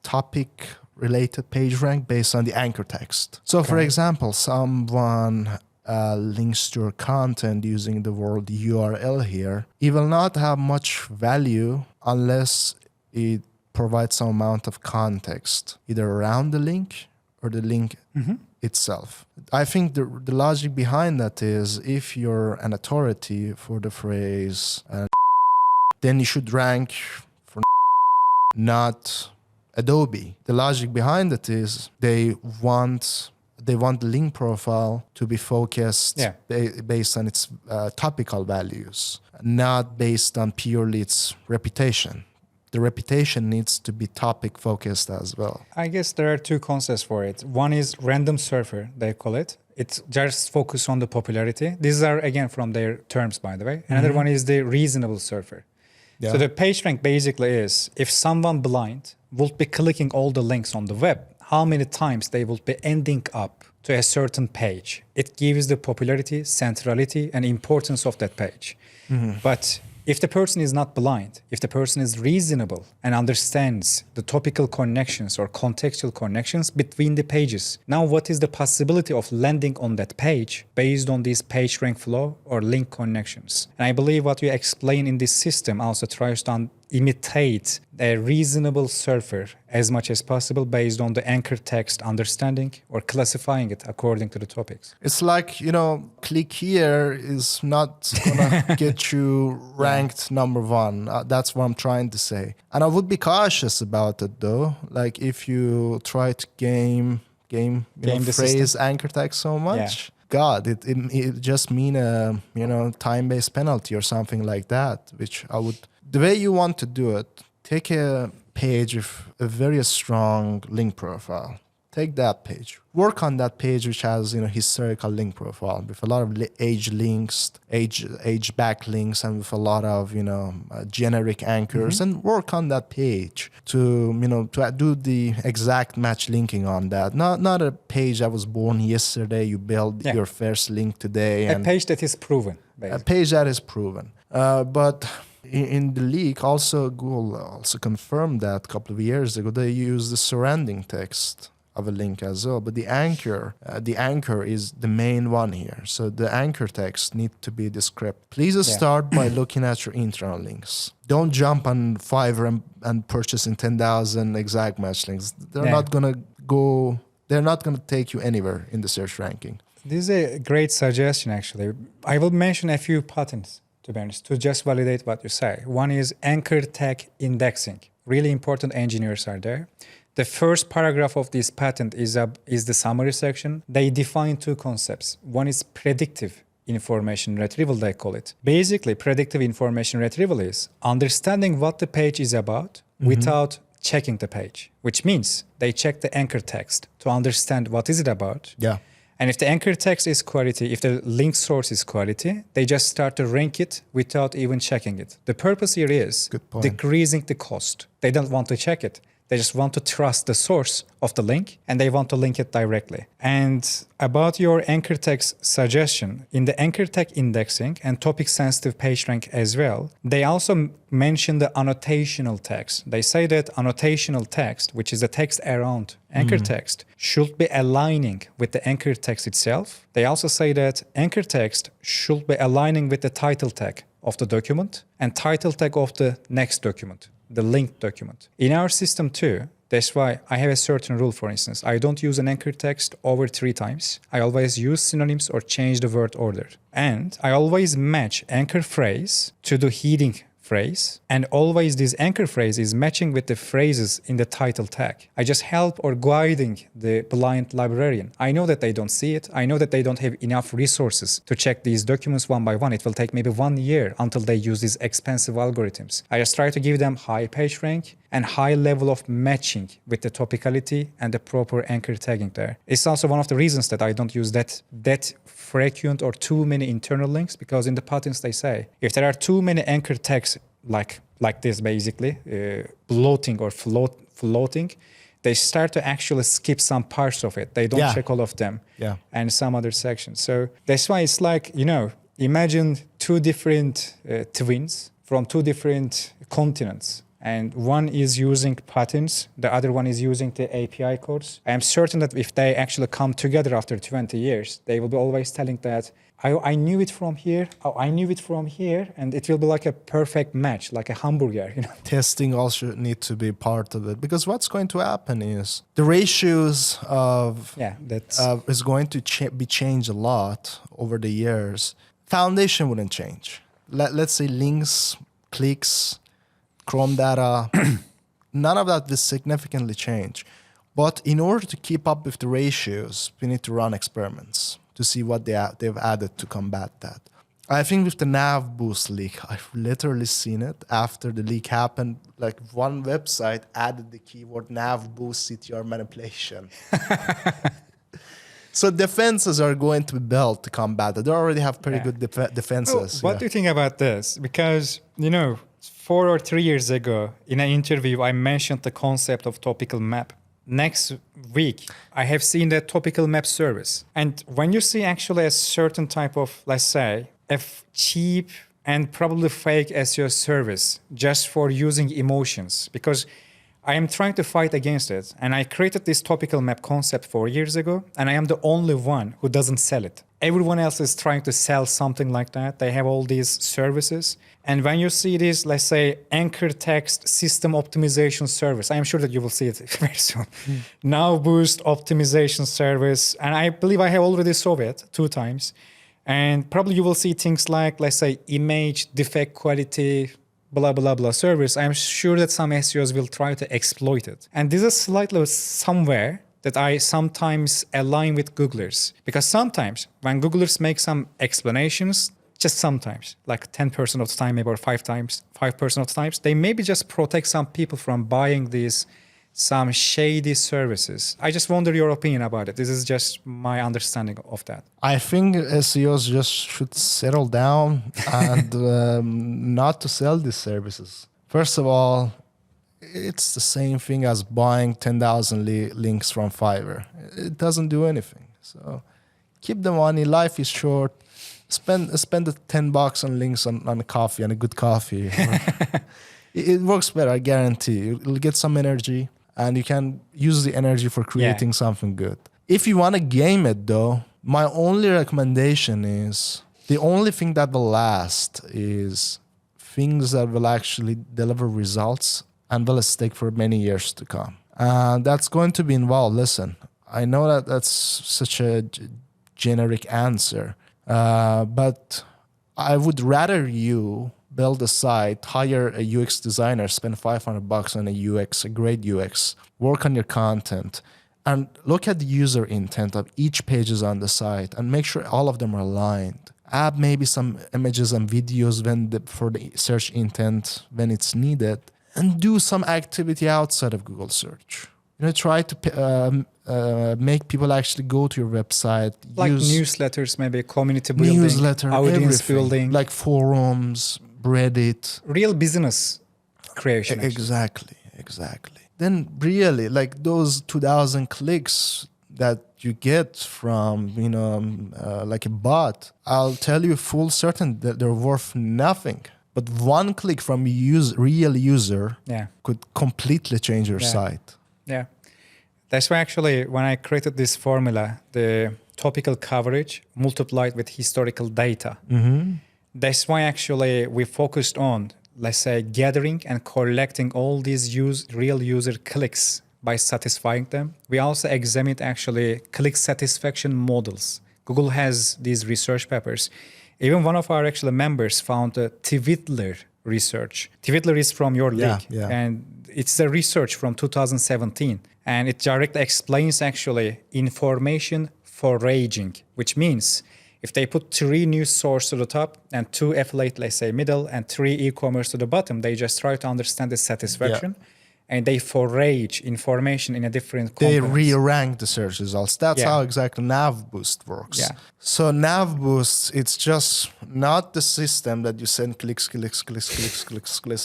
topic related PageRank based on the anchor text. So for example, someone links to your content using the word URL here, it will not have much value unless it provides some amount of context, either around the link or the link itself. I think the logic behind that is if you're an authority for the phrase, then you should rank for not Adobe. The logic behind it is they want the link profile to be focused based on its topical values, not based on purely its reputation. The reputation needs to be topic focused as well. I guess there are 2 concepts for it. One is random surfer, they call it. It's just focus on the popularity. These are, again, from their terms, by the way. Another one is the reasonable surfer. Yeah. So the page rank basically is if someone blind will be clicking all the links on the web, how many times they will be ending up to a certain page. It gives the popularity, centrality, and importance of that page. But if the person is not blind, if the person is reasonable and understands the topical connections or contextual connections between the pages, now what is the possibility of landing on that page based on this page rank flow or link connections? And I believe what we explain in this system also tries to imitate a reasonable surfer as much as possible based on the anchor text understanding or classifying it according to the topics. It's like, you know, click here is not gonna get you ranked number 1. That's what I'm trying to say. And I would be cautious about it though. Like if you try to game phrase anchor text so much, God, it just mean a, you know, time-based penalty or something like that, which I would. The way you want to do it, take a page with a very strong link profile. Take that page. Work on that page which has, you know, historical link profile with a lot of age links, age backlinks, and with a lot of, you know, generic anchors, and work on that page to, you know, to do the exact match linking on that. Not a page that was born yesterday. You build your first link today. A page that is proven. Basically. A page that is proven. But in the leak, also Google also confirmed that a couple of years ago they used the surrounding text of a link as well. But the anchor is the main one here. So the anchor text need to be descriptive. Please start by looking at your internal links. Don't jump on Fiverr and purchasing 10,000 exact match links. They're not gonna go They're not going to take you anywhere in the search ranking. This is a great suggestion, actually. I will mention a few patterns, to be honest, to just validate what you say. One is anchor tag indexing. Really important engineers are there. The first paragraph of this patent is the summary section. They define two concepts. One is predictive information retrieval, they call it. Basically, predictive information retrieval is understanding what the page is about without checking the page, which means they check the anchor text to understand what is it about. Yeah. And if the anchor text is quality, if the link source is quality, they just start to rank it without even checking it. The purpose here is decreasing the cost. They don't want to check it. They just want to trust the source of the link and they want to link it directly. And about your anchor text suggestion, in the anchor tag indexing and topic sensitive page rank as well, they also mention the annotational text. They say that annotational text, which is the text around anchor text, should be aligning with the anchor text itself. They also say that anchor text should be aligning with the title tag of the document and title tag of the next document, the linked document. In our system too, that's why I have a certain rule, for instance. I don't use an anchor text over 3 times. I always use synonyms or change the word order. And I always match anchor phrase to the heading phrase, and always this anchor phrase is matching with the phrases in the title tag. I just help or guiding the blind librarian. I know that they don't see it. I know that they don't have enough resources to check these documents one by one. It will take maybe 1 year until they use these expensive algorithms. I just try to give them high page rank and high level of matching with the topicality and the proper anchor tagging there. It's also one of the reasons that I don't use that frequent or too many internal links, because in the patents they say if there are too many anchor tags like this, basically bloating or floating, they start to actually skip some parts of it. They don't check all of them and some other sections. So that's why it's like, imagine 2 different twins from 2 different continents. And one is using patents, the other one is using the API codes. I am certain that if they actually come together after 20 years, they will be always telling that, I knew it from here, I knew it from here, and it will be like a perfect match, like a hamburger. Testing also need to be part of it, because what's going to happen is the ratios of is going to be changed a lot over the years. Foundation wouldn't change. Let's say links, clicks, Chrome data, none of that will significantly change. But in order to keep up with the ratios, we need to run experiments to see what they've added to combat that. I think with the nav boost leak, I've literally seen it after the leak happened. Like one website added the keyword nav boost CTR manipulation. So defenses are going to be built to combat it. They already have pretty good defenses. What do you think about this? Because, 4 or 3 years ago, in an interview, I mentioned the concept of topical map. Next week, I have seen the topical map service. And when you see actually a certain type of, let's say, a cheap and probably fake SEO service just for using emotions, because I am trying to fight against it. And I created this topical map concept 4 years ago, and I am the only one who doesn't sell it. Everyone else is trying to sell something like that. They have all these services. And when you see this, let's say, anchor text system optimization service, I am sure that you will see it very soon. Now boost optimization service. And I believe I have already saw it 2 times. And probably you will see things like, let's say, image defect quality, blah, blah, blah service. I'm sure that some SEOs will try to exploit it. And this is slightly somewhere that I sometimes align with Googlers. Because sometimes when Googlers make some explanations, just sometimes, like 10% of the time, maybe or 5% of the times, they maybe just protect some people from buying these some shady services. I just wonder your opinion about it. This is just my understanding of that. I think SEOs just should settle down and not to sell these services. First of all, it's the same thing as buying 10,000 links from Fiverr. It doesn't do anything. So keep the money. Life is short. Spend the $10 on links on a coffee, on a good coffee. It works better, I guarantee. You'll get some energy, and you can use the energy for creating something good. If you want to game it, though, my only recommendation is the only thing that will last is things that will actually deliver results and will stick for many years to come. That's going to be involved. Listen, I know that that's such a generic answer, but I would rather you build a site, hire a UX designer, spend $500 on a great UX, work on your content, and look at the user intent of each pages on the site and make sure all of them are aligned. Add maybe some images and videos for the search intent when it's needed, and do some activity outside of Google search. Try to make people actually go to your website. Like newsletters, maybe community building, audience building. Like forums, Reddit. Real business creation. Exactly. Then really, like those 2,000 clicks that you get from, like a bot, I'll tell you full certain that they're worth nothing. But one click from a real user could completely change your site. Yeah. That's why actually when I created this formula, the topical coverage multiplied with historical data, that's why actually we focused on, let's say, gathering and collecting all these real user clicks by satisfying them. We also examined actually click satisfaction models. Google has these research papers. Even one of our actually members found a Twiddler research. Twiddler is from your league, and it's a research from 2017, and it directly explains actually information foraging, which means if they put 3 news sources to the top and 2 affiliate, let's say, middle, and 3 e-commerce to the bottom, they just try to understand the satisfaction. And they forage information in a different components. They re-rank the search results. That's how exactly Nav Boost works. So Nav Boost, it's just not the system that you send clicks,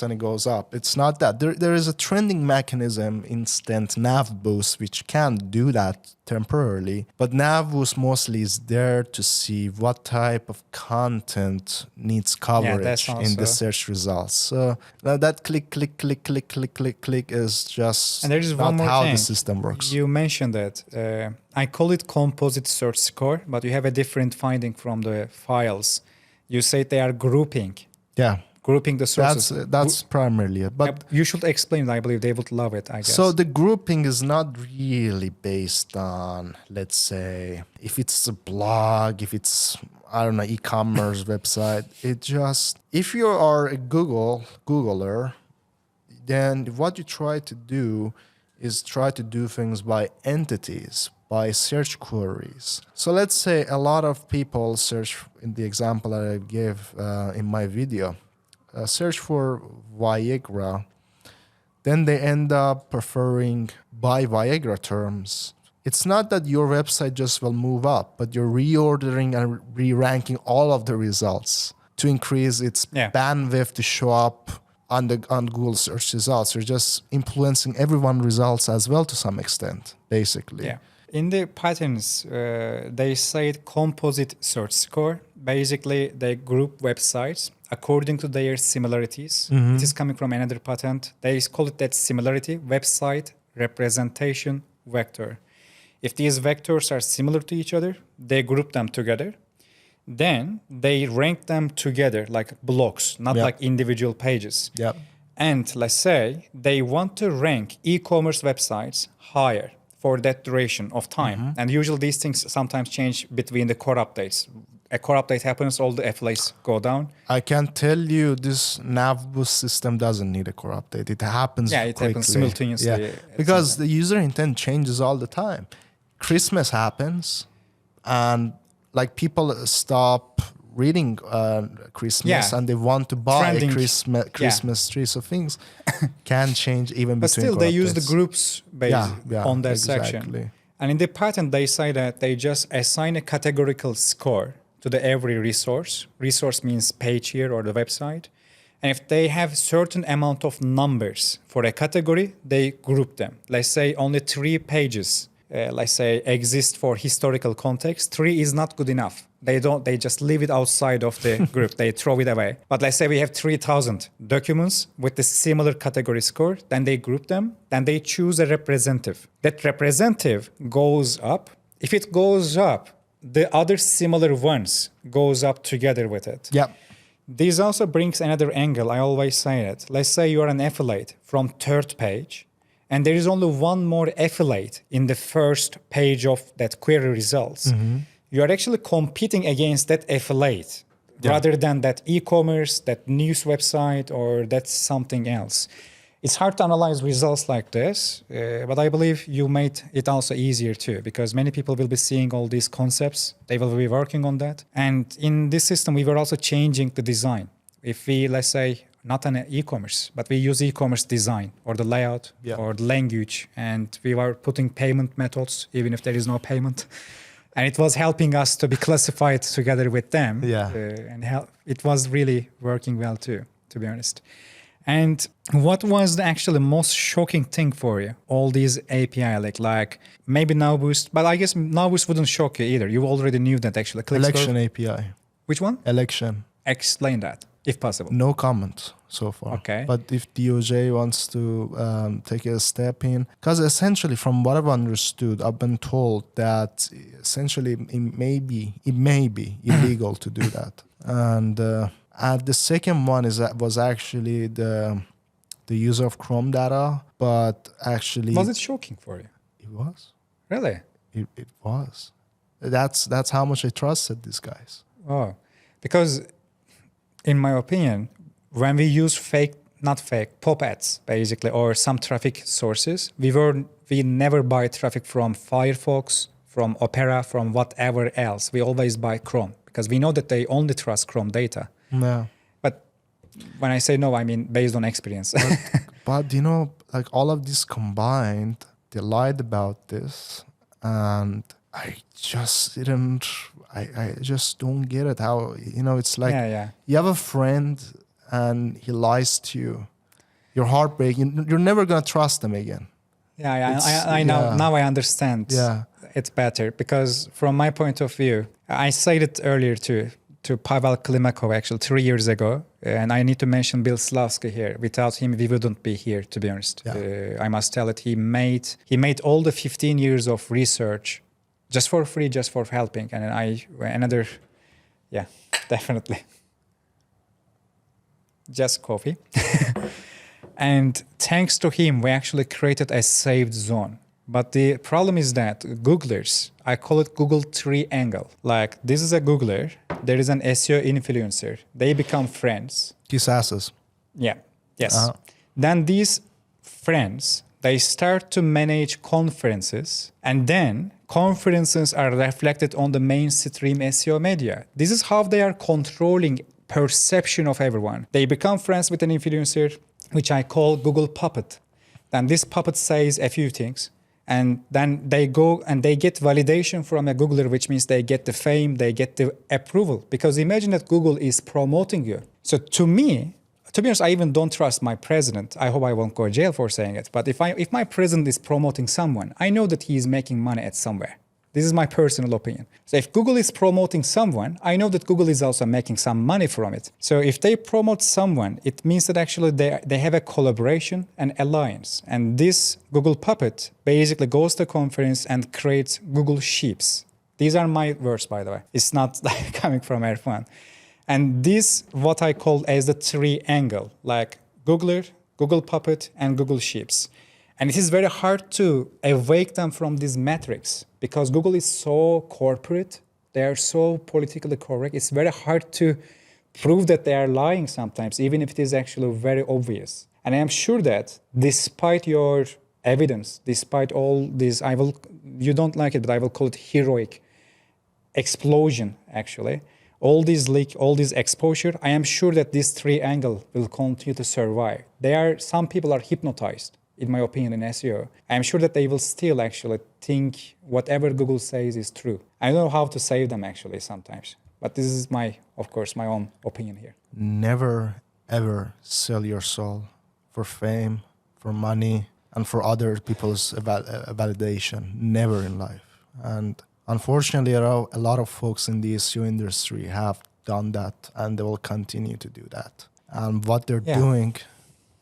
and it goes up. It's not that. There is a trending mechanism, instant Nav Boost, which can do that temporarily. But Nav Boost mostly is there to see what type of content needs coverage in the search results. So that click is just and there is not one more how thing. The system works. You mentioned that. I call it composite search score, but you have a different finding from the files. You say they are grouping. Grouping the sources. That's primarily it. But you should explain. I believe they would love it, I guess. So the grouping is not really based on, let's say, if it's a blog, if it's, I don't know, e-commerce website. It just, if you are a Googler, then what you try to do is try to do things by entities, by search queries. So let's say a lot of people search, in the example that I gave in my video, search for Viagra, then they end up preferring buy Viagra terms. It's not that your website just will move up, but you're reordering and re-ranking all of the results to increase its bandwidth to show up on Google search results. You're just influencing everyone's results as well to some extent, basically. In the patterns, they say composite search score. Basically, they group websites according to their similarities. This is coming from another patent. They call it that similarity, website representation vector. If these vectors are similar to each other, they group them together. Then they rank them together like blocks, not like individual pages. And let's say they want to rank e-commerce websites higher for that duration of time. And usually these things sometimes change between the core updates. A core update happens, all the affiliates go down. I can tell you this Nav Boost system doesn't need a core update. It happens quickly. Happens simultaneously. Because the user intent changes all the time. Christmas happens and like people stop reading Christmas and they want to buy a Christmas tree. So things can change even but between still, they use updates. the groups based on that section. And in the patent, they say that they just assign a categorical score to the every resource. Resource means page here or the website. And if they have certain amount of numbers for a category, they group them. Let's say only 3 pages, let's say, exist for historical context. 3 is not good enough. They just leave it outside of the group. They throw it away. But let's say we have 3,000 documents with the similar category score. Then they group them. Then they choose a representative. That representative goes up. If it goes up, the other similar ones goes up together with it. This also brings another angle. I always say it. Let's say you are an affiliate from 3rd page and there is only one more affiliate in the first page of that query results, you are actually competing against that affiliate rather than that e-commerce, that news website, or that's something else. It's hard to analyze results like this, but I believe you made it also easier too, because many people will be seeing all these concepts. They will be working on that. And in this system, we were also changing the design. If we, let's say, not an e-commerce, but we use e-commerce design or the layout or the language, and we were putting payment methods, even if there is no payment. And it was helping us to be classified together with them. And it was really working well too, to be honest. And what was the actually most shocking thing for you? All these API, like maybe NowBoost, but I guess NowBoost wouldn't shock you either. You already knew that actually. Election API. Which one? Election. Explain that, if possible. No comment so far. Okay. But if DOJ wants to take a step in, because essentially from what I've understood, I've been told that essentially it may be illegal to do that. And the second one was actually the use of Chrome data, but actually... Was it shocking for you? It was. Really? It was. That's how much I trusted these guys. Oh, because in my opinion, when we use pop ads basically, or some traffic sources, we never buy traffic from Firefox, from Opera, from whatever else. We always buy Chrome because we know that they only trust Chrome data. No. But when I say no, I mean based on experience. But you know, like all of this combined, they lied about this, and I just don't get it. How, you know, it's like you have a friend and he lies to you. You're heartbreaking. You're never gonna trust them again. I know. Now I understand. It's better because from my point of view, I said it earlier to Pavel Klimakov actually 3 years ago, and I need to mention Bill Slavsky here. Without him, we wouldn't be here, to be honest. I must tell it. He made all the 15 years of research just for free, just for helping, and definitely. Just coffee. And thanks to him, we actually created a saved zone. But the problem is that Googlers, I call it Google triangle. Like, this is a Googler, there is an SEO influencer, they become friends. Kiss asses. Yeah, yes. Then these friends, they start to manage conferences, and then conferences are reflected on the mainstream SEO media. This is how they are controlling perception of everyone. They become friends with an influencer, which I call Google Puppet. Then this puppet says a few things, and then they go and they get validation from a Googler, which means they get the fame, they get the approval. Because imagine that Google is promoting you. So to me, to be honest, I even don't trust my president. I hope I won't go to jail for saying it. But if my president is promoting someone, I know that he is making money at somewhere. This is my personal opinion. So if Google is promoting someone, I know that Google is also making some money from it. So if they promote someone, it means that actually they have a collaboration and alliance. And this Google Puppet basically goes to a conference and creates Google Sheeps. These are my words, by the way. It's not like coming from Erfan. And this, what I call as the triangle, like Googler, Google Puppet, and Google Sheeps. And it is very hard to awake them from these metrics because Google is so corporate. They are so politically correct. It's very hard to prove that they are lying sometimes, even if it is actually very obvious. And I am sure that despite your evidence, despite all this, you don't like it, but I will call it heroic explosion, actually. All this leak, all this exposure, I am sure that this triangle will continue to survive. Some people are hypnotized, in my opinion, in SEO. I am sure that they will still actually think whatever Google says is true. I don't know how to save them actually sometimes, but this is of course, my own opinion here. Never, ever sell your soul for fame, for money, and for other people's validation. Never in life. And unfortunately, a lot of folks in the SEO industry have done that, and they will continue to do that. And what they're doing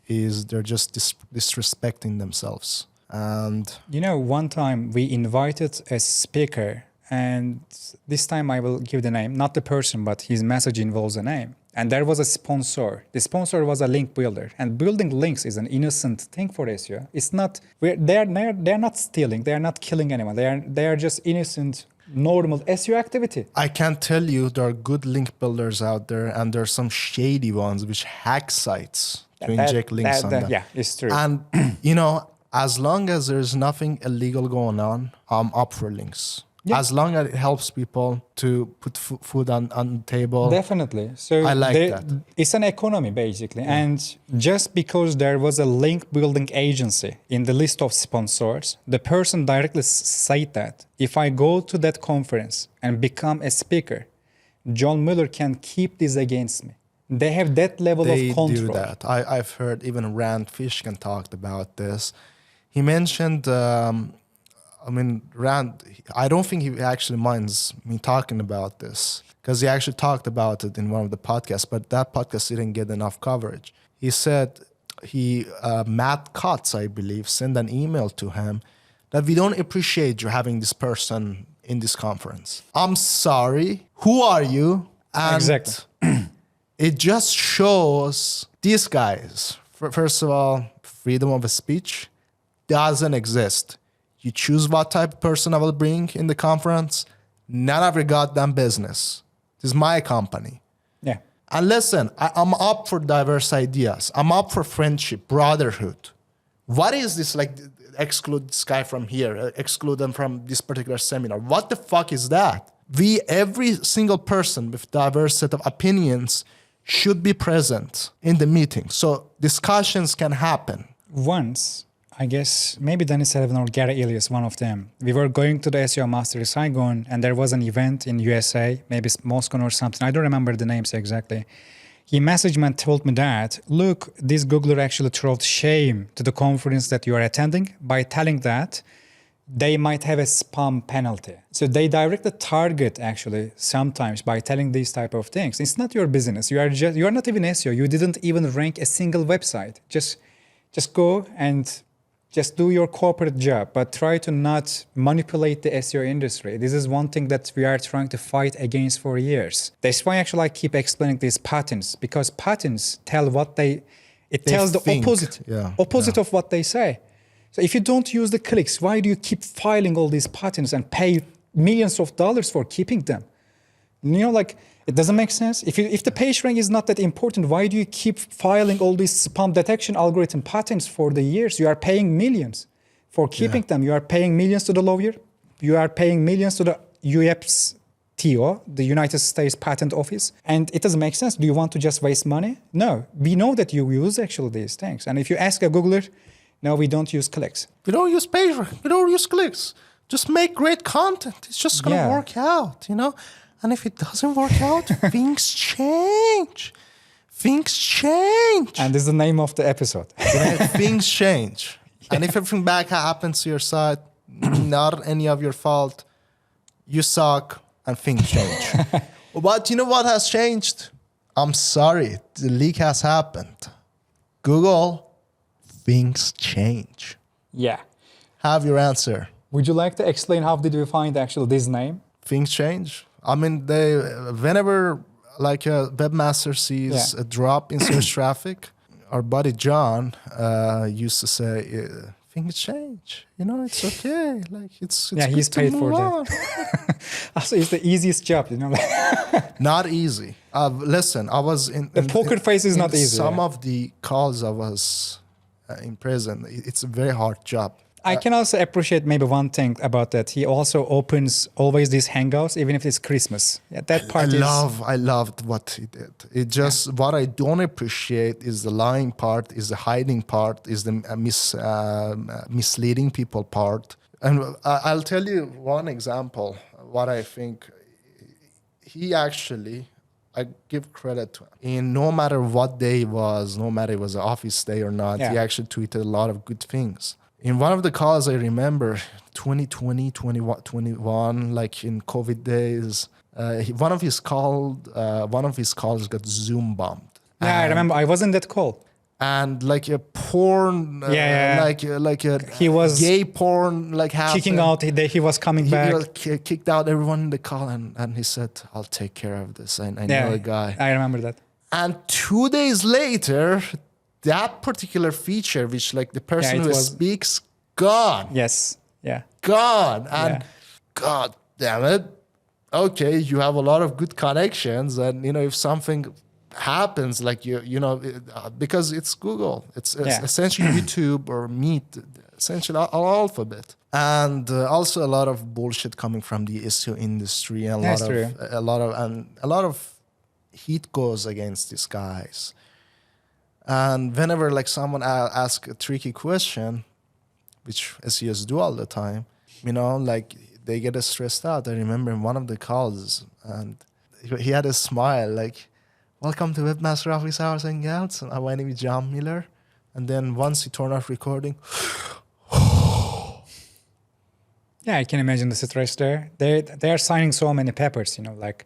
is they're just disrespecting themselves. And you know, one time we invited a speaker, and this time I will give the name, not the person, but his message involves a name. and there was a sponsor. The sponsor was a link builder, and building links is an innocent thing for SEO. It's not. They're not stealing. They are not killing anyone. They are just innocent, normal SEO activity. I can tell you there are good link builders out there, and there are some shady ones which hack sites to inject links on them. Yeah, it's true. And as long as there's nothing illegal going on, I'm up for links. Yeah. As long as it helps people to put food on the table. Definitely. So I like that. It's an economy, basically. Yeah. And just because there was a link building agency in the list of sponsors, the person directly said that if I go to that conference and become a speaker, John Mueller can keep this against me. They have that level of control. They do that. I've heard even Rand Fishkin talked about this. He mentioned... Rand, I don't think he actually minds me talking about this because he actually talked about it in one of the podcasts, but that podcast didn't get enough coverage. He said Matt Cutts, I believe, sent an email to him that we don't appreciate you having this person in this conference. I'm sorry. Who are you? And exactly. It just shows these guys, first of all, freedom of speech doesn't exist. You choose what type of person I will bring in the conference. None of your goddamn business. This is my company. Yeah. And listen, I'm up for diverse ideas. I'm up for friendship, brotherhood. What is this, like, exclude this guy from here, exclude them from this particular seminar? What the fuck is that? Every single person with diverse set of opinions should be present in the meeting so discussions can happen. Once, I guess maybe Dennis Sullivan or Gary Elias, one of them. We were going to the SEO Master in Saigon, and there was an event in USA, maybe Moscow or something. I don't remember the names exactly. He messaged me and told me that, look, this Googler actually threw shame to the conference that you are attending by telling that they might have a spam penalty. So they directly target actually sometimes by telling these type of things. It's not your business. You are not even SEO. You didn't even rank a single website. Just go and just do your corporate job, but try to not manipulate the SEO industry. This is one thing that we are trying to fight against for years. That's why actually I keep explaining these patents, because patents tell tells the opposite of what they say. So if you don't use the clicks, why do you keep filing all these patents and pay millions of dollars for keeping them? It doesn't make sense. If the page rank is not that important, why do you keep filing all these spam detection algorithm patents for the years? You are paying millions for keeping them. You are paying millions to the lawyer. You are paying millions to the USPTO, the United States Patent Office. And it doesn't make sense. Do you want to just waste money? No. We know that you use actually these things. And if you ask a Googler, no, we don't use clicks. We don't use page rank. We don't use clicks. Just make great content. It's just going to work out, And if it doesn't work out, things change. Things change. And this is the name of the episode. Things change. Yeah. And if everything bad happens to your side, not any of your fault, you suck and things change. But you know what has changed? I'm sorry, the leak has happened. Google, things change. Yeah. Have your answer. Would you like to explain how did we find actually this name? Things change. I mean, whenever like a webmaster sees a drop in search traffic, our buddy John used to say, things change. It's okay. Like it's he's paid for that. Also, it's the easiest job, Not easy. Listen, I was in the poker face is not easy. Some of the calls I was in prison. It's a very hard job. I can also appreciate maybe one thing about that. He also opens always these hangouts, even if it's Christmas. Yeah, that part I loved what he did. It just, what I don't appreciate is the lying part, is the hiding part, is the misleading people part. And I'll tell you one example, what I think he actually, I give credit to him. In no matter what day it was, no matter it was an office day or not, he actually tweeted a lot of good things. In one of the calls, I remember 2020, 2021, like in COVID days, one of his calls got Zoom bombed. Yeah, I remember. I was in that call. And like a porn, like a he was gay porn, like happened. Kicking out. He was coming back. He kicked out everyone in the call, and he said, "I'll take care of this." I know a guy. I remember that. And 2 days later, that particular feature, which like the person who speaks, gone. Yes. Yeah. Gone. And God damn it. Okay, you have a lot of good connections. And, if something happens, like, because it's Google. It's essentially YouTube or Meet, essentially all alphabet. And also a lot of bullshit coming from the SEO industry. And a lot of heat goes against these guys. And whenever like someone asks a tricky question, which SEOs do all the time, like they get stressed out. I remember in one of the calls, and he had a smile like, "Welcome to Webmaster Office Hours and Gals. And my name is John Miller." And then once he turned off recording, yeah, I can imagine the stress there. They are signing so many papers, like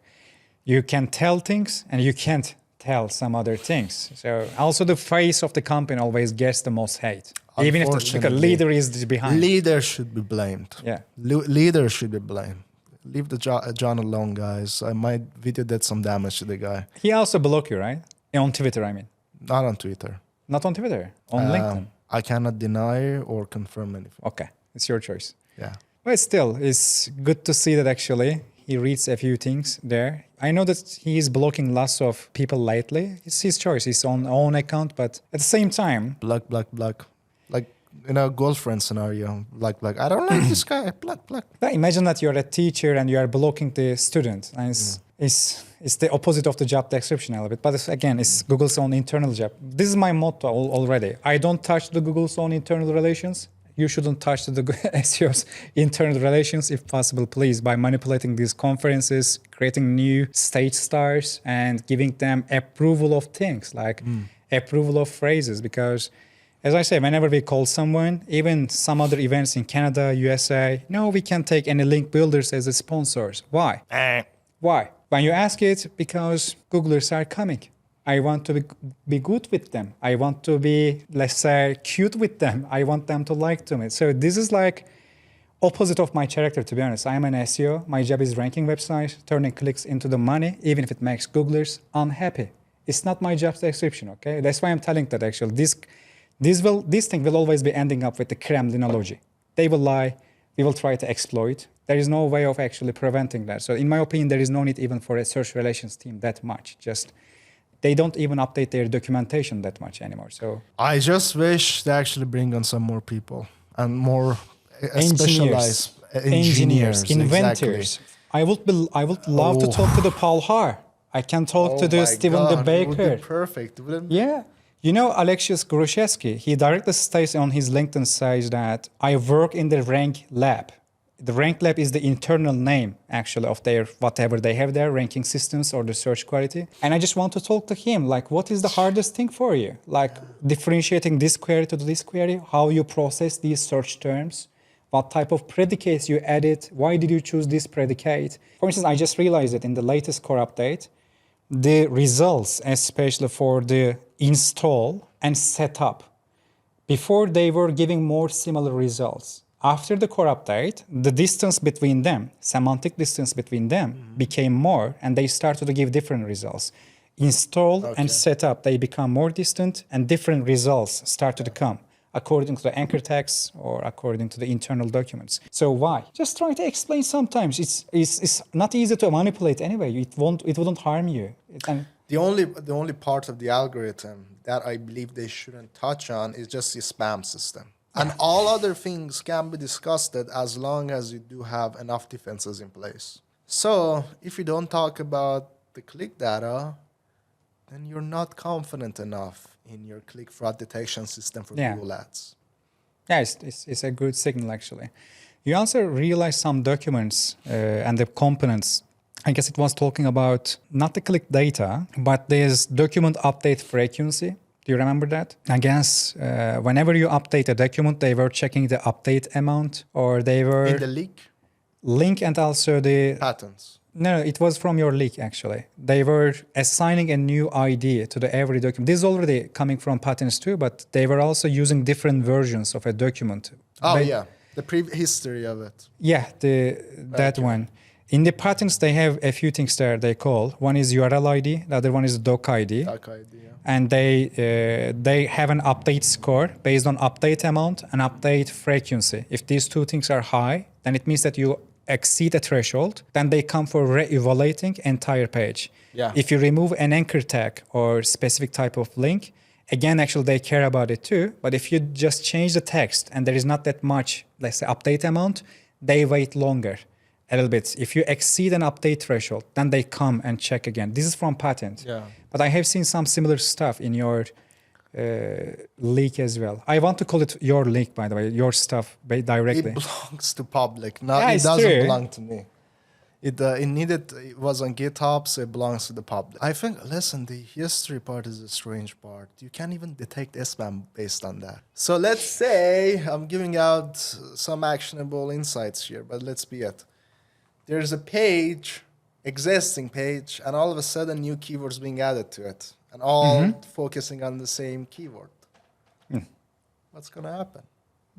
you can tell things and you can't tell some other things. So also the face of the company always gets the most hate. Even if the leader is behind. Leader should be blamed. Yeah. Leader should be blamed. Leave the John alone, guys. My video did some damage to the guy. He also blocked you, right? On Twitter, I mean. Not on Twitter. Not on Twitter? On LinkedIn? I cannot deny or confirm anything. Okay. It's your choice. Yeah. But still, it's good to see that actually he reads a few things there. I know that he is blocking lots of people lately. It's his choice, his own account, but at the same time... Block. Like, girlfriend scenario. Like, I don't like this guy. Block. Imagine that you're a teacher and you are blocking the student. And it's the opposite of the job description a little bit. But again, it's Google's own internal job. This is my motto already. I don't touch the Google's own internal relations. You shouldn't touch the SEO's internal relations, if possible, please, by manipulating these conferences, creating new stage stars, and giving them approval of things, like approval of phrases. Because, as I say, whenever we call someone, even some other events in Canada, USA, no, we can't take any link builders as sponsors. Why? Why? When you ask it, because Googlers are coming. I want to be good with them. I want to be, let's say, cute with them. I want them to like me. So this is like opposite of my character, to be honest. I'm an SEO. My job is ranking websites, turning clicks into the money, even if it makes Googlers unhappy. It's not my job description, okay? That's why I'm telling that actually. This thing will always be ending up with the Kremlinology. They will lie. We will try to exploit. There is no way of actually preventing that. So in my opinion, there is no need even for a search relations team that much. They don't even update their documentation that much anymore. So I just wish they actually bring on some more people and more specialized engineers, inventors. Exactly. I would love to talk to the Paul Har. I can talk to the Stephen the Baker. Would be perfect, wouldn't it? Yeah. Alexius Gruszewski, he directly states on his LinkedIn says that I work in the rank lab. The rank lab is the internal name, actually, of their whatever they have there, ranking systems or the search quality. And I just want to talk to him, like, what is the hardest thing for you? Like, differentiating this query to this query, how you process these search terms, what type of predicates you added, why did you choose this predicate? For instance, I just realized that in the latest core update, the results, especially for the install and setup, before they were giving more similar results. After the core update, the distance between them, semantic distance between them, became more, and they started to give different results. Install and setup, they become more distant, and different results started to come, according to the anchor tags or according to the internal documents. So why? Just try to explain sometimes. It's not easy to manipulate anyway. It wouldn't harm you. The only part of the algorithm that I believe they shouldn't touch on is just the spam system. And all other things can be discussed as long as you do have enough defenses in place. So if you don't talk about the click data, then you're not confident enough in your click fraud detection system for Google Ads. Yeah, it's a good signal, actually. You also realize some documents and the components. I guess it was talking about not the click data, but there's document update frequency. Do you remember that? I guess whenever you update a document, they were checking the update amount, or they were... In the link and also the... Patterns. No, it was from your leak, actually. They were assigning a new ID to every document. This is already coming from patterns too, but they were also using different versions of a document. Oh, yeah. The history of it. Yeah, that one. In the patents, they have a few things there they call. One is URL ID, the other one is doc ID. Doc ID, yeah. And they have an update score based on update amount and update frequency. If these two things are high, then it means that you exceed a threshold. Then they come for re-evaluating entire page. Yeah. If you remove an anchor tag or specific type of link, again, actually, they care about it too. But if you just change the text and there is not that much, let's say, update amount, they wait longer a little bit. If you exceed an update threshold, then they come and check again. This is from patent. Yeah. But I have seen some similar stuff in your leak as well. I want to call it your leak, by the way, your stuff directly. It belongs to public. No, Yeah, it it's doesn't true. belong to me. It was on GitHub, so it belongs to the public. I think, listen, the history part is the strange part. You can't even detect spam based on that. So let's say I'm giving out some actionable insights here, but let's be it. There's a page, existing page, and all of a sudden new keywords being added to it, and all focusing on the same keyword. What's going to happen?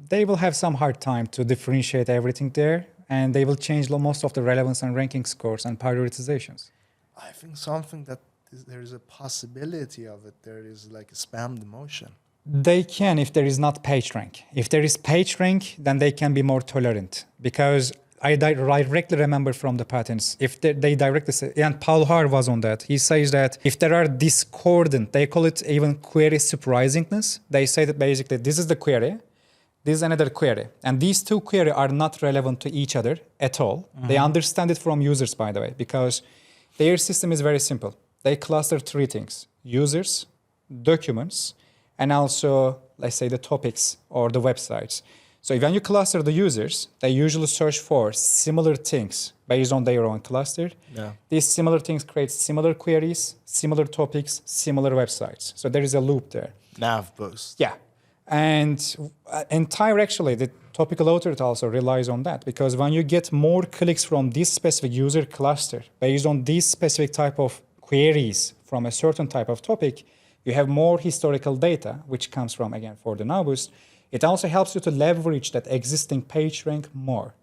They will have some hard time to differentiate everything there, and they will change most of the relevance and ranking scores and prioritizations. I think something that there is a possibility of it. There is like a spam demotion. They can if there is not page rank. If there is page rank, then they can be more tolerant, because I directly remember from the patents, if they directly say, and Paul Haar was on that, he says that if there are discordant, they call it even query surprisingness, they say that basically this is the query, this is another query, and these two queries are not relevant to each other at all. They understand it from users, by the way, because their system is very simple. They cluster three things: users, documents, and also, let's say, the topics or the websites. So when you cluster the users, they usually search for similar things based on their own cluster. Yeah. These similar things create similar queries, similar topics, similar websites. So there is a loop there. Nav boost. Yeah. And actually, the topical authority also relies on that, because when you get more clicks from this specific user cluster based on this specific type of queries from a certain type of topic, you have more historical data, which comes from, again, for the Now Boost. It also helps you to leverage that existing page rank more.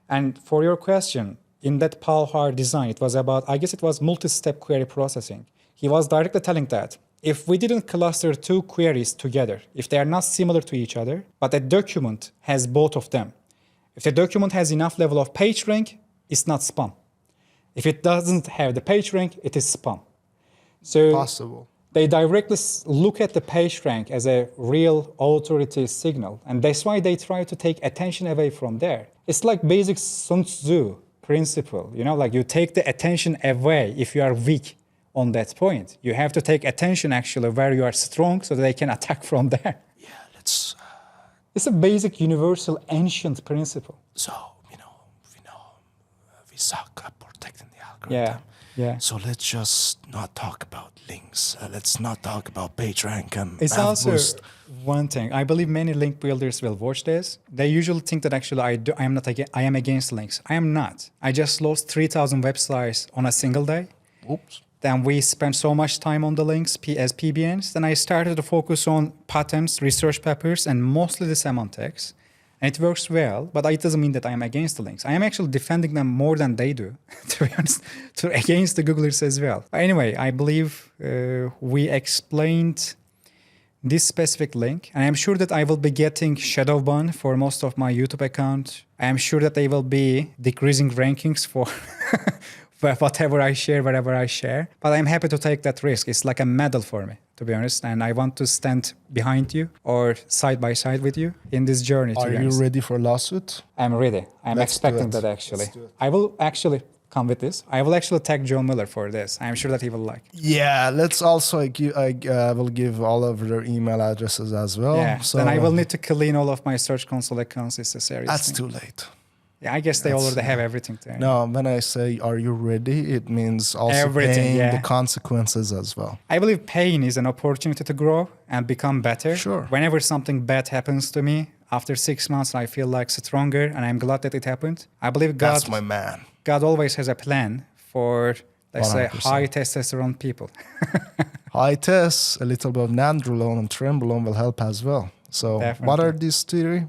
And for your question, in that Paul Haar design, it was about, I guess it was multi-step query processing. He was directly telling that if we didn't cluster two queries together, if they are not similar to each other, but a document has both of them, if the document has enough level of page rank, it's not spam. If it doesn't have the page rank, it is spam. So Possible. they directly look at the page rank as a real authority signal. And that's why they try to take attention away from there. It's like basic Sun Tzu principle. You know, like you take the attention away if you are weak on that point. You have to take attention actually where you are strong so that they can attack from there. Yeah, let's... It's a basic universal ancient principle. So, we suck at protecting the algorithm. Yeah. So let's just not talk about links. Let's not talk about PageRank and It's Nav also Boost. one thing. I believe many link builders will watch this. They usually think that actually I am against links. I am not. I just lost 3,000 websites on a single day. Oops. Then we spent so much time on the links as PBNs. Then I started to focus on patents, research papers, and mostly the semantics. And it works well, but it doesn't mean that I am against the links. I am actually defending them more than they do, to be honest, against the Googlers as well. But anyway, I believe we explained this specific link. And I'm sure that I will be getting shadow ban for most of my YouTube account. I am sure that they will be decreasing rankings for whatever I share, wherever I share. But I'm happy to take that risk. It's like a medal for me, to be honest. And I want to stand behind you or side by side with you in this journey. Are you ready for lawsuit? I'm ready. I'm Let's expecting do it. that actually. Let's do it. I will actually come with this. I will actually tag Joe Miller for this. I'm sure that he will like. Yeah, let's also I will give all of their email addresses as well. Yeah. So Then I will need to clean all of my Search Console accounts. It's a serious That's thing. too late. Yeah, I guess they already have everything there. No, when I say are you ready, it means also Everything, paying yeah. the consequences as well. I believe pain is an opportunity to grow and become better. Sure. Whenever something bad happens to me, after 6 months, I feel like stronger and I'm glad that it happened. I believe That's my man. God always has a plan for, let's say, 100%. high testosterone people. High tests, a little bit of nandrolone and trenbolone will help as well. So Definitely. what are these three?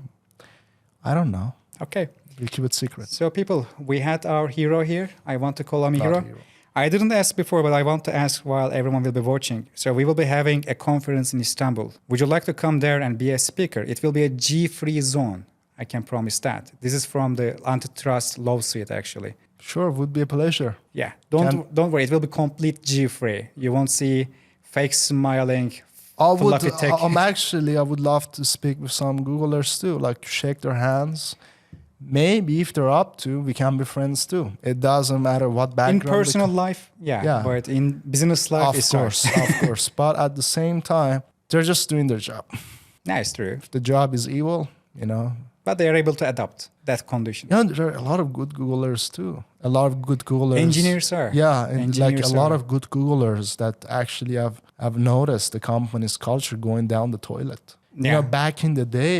I don't know. Okay. We keep it secret. So people, we had our hero here. I want to call him a Not hero. hero. I didn't ask before, but I want to ask while everyone will be watching. So we will be having a conference in Istanbul. Would you like to come there and be a speaker? It will be a G-free zone. I can promise that. This is from the Antitrust lawsuit, actually. Sure, would be a pleasure. Yeah, don't worry. It will be complete G-free. You won't see fake smiling, fluffy tech. I would love to speak with some Googlers too, like shake their hands. Maybe if they're up to, we can be friends too. It doesn't matter what background. In personal life, yeah, but in business life, of course. But at the same time, they're just doing their job. That's true. If the job is evil, But they are able to adapt that condition. Yeah, there are a lot of good Googlers too. A lot of good Googlers. Engineers are. Yeah, and Engineers like a lot of good Googlers that actually have noticed the company's culture going down the toilet. Yeah. Back in the day,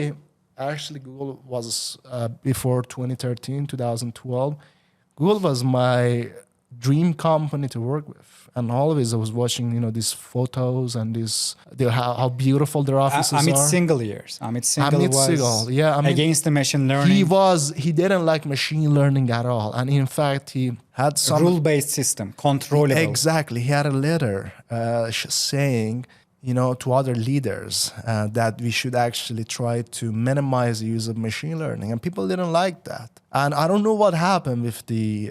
actually Google was, before 2013, 2012, Google was my dream company to work with. And always I was watching, these photos and how beautiful their offices Amit are. Amit Singhal was against the machine learning. He didn't like machine learning at all. And in fact, he had some rule-based system, controllable. Exactly. He had a letter saying, to other leaders that we should actually try to minimize the use of machine learning. And people didn't like that. And I don't know what happened with the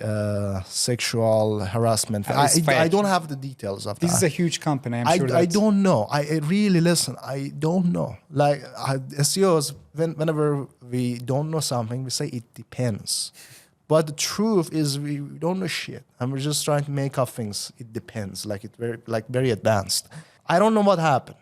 sexual harassment. I don't have the details of that. This is a huge company, I'm sure. I don't know. I don't know. Like SEOs, whenever we don't know something, we say it depends. But the truth is we don't know shit. And we're just trying to make up things. It depends, very advanced. I don't know what happened.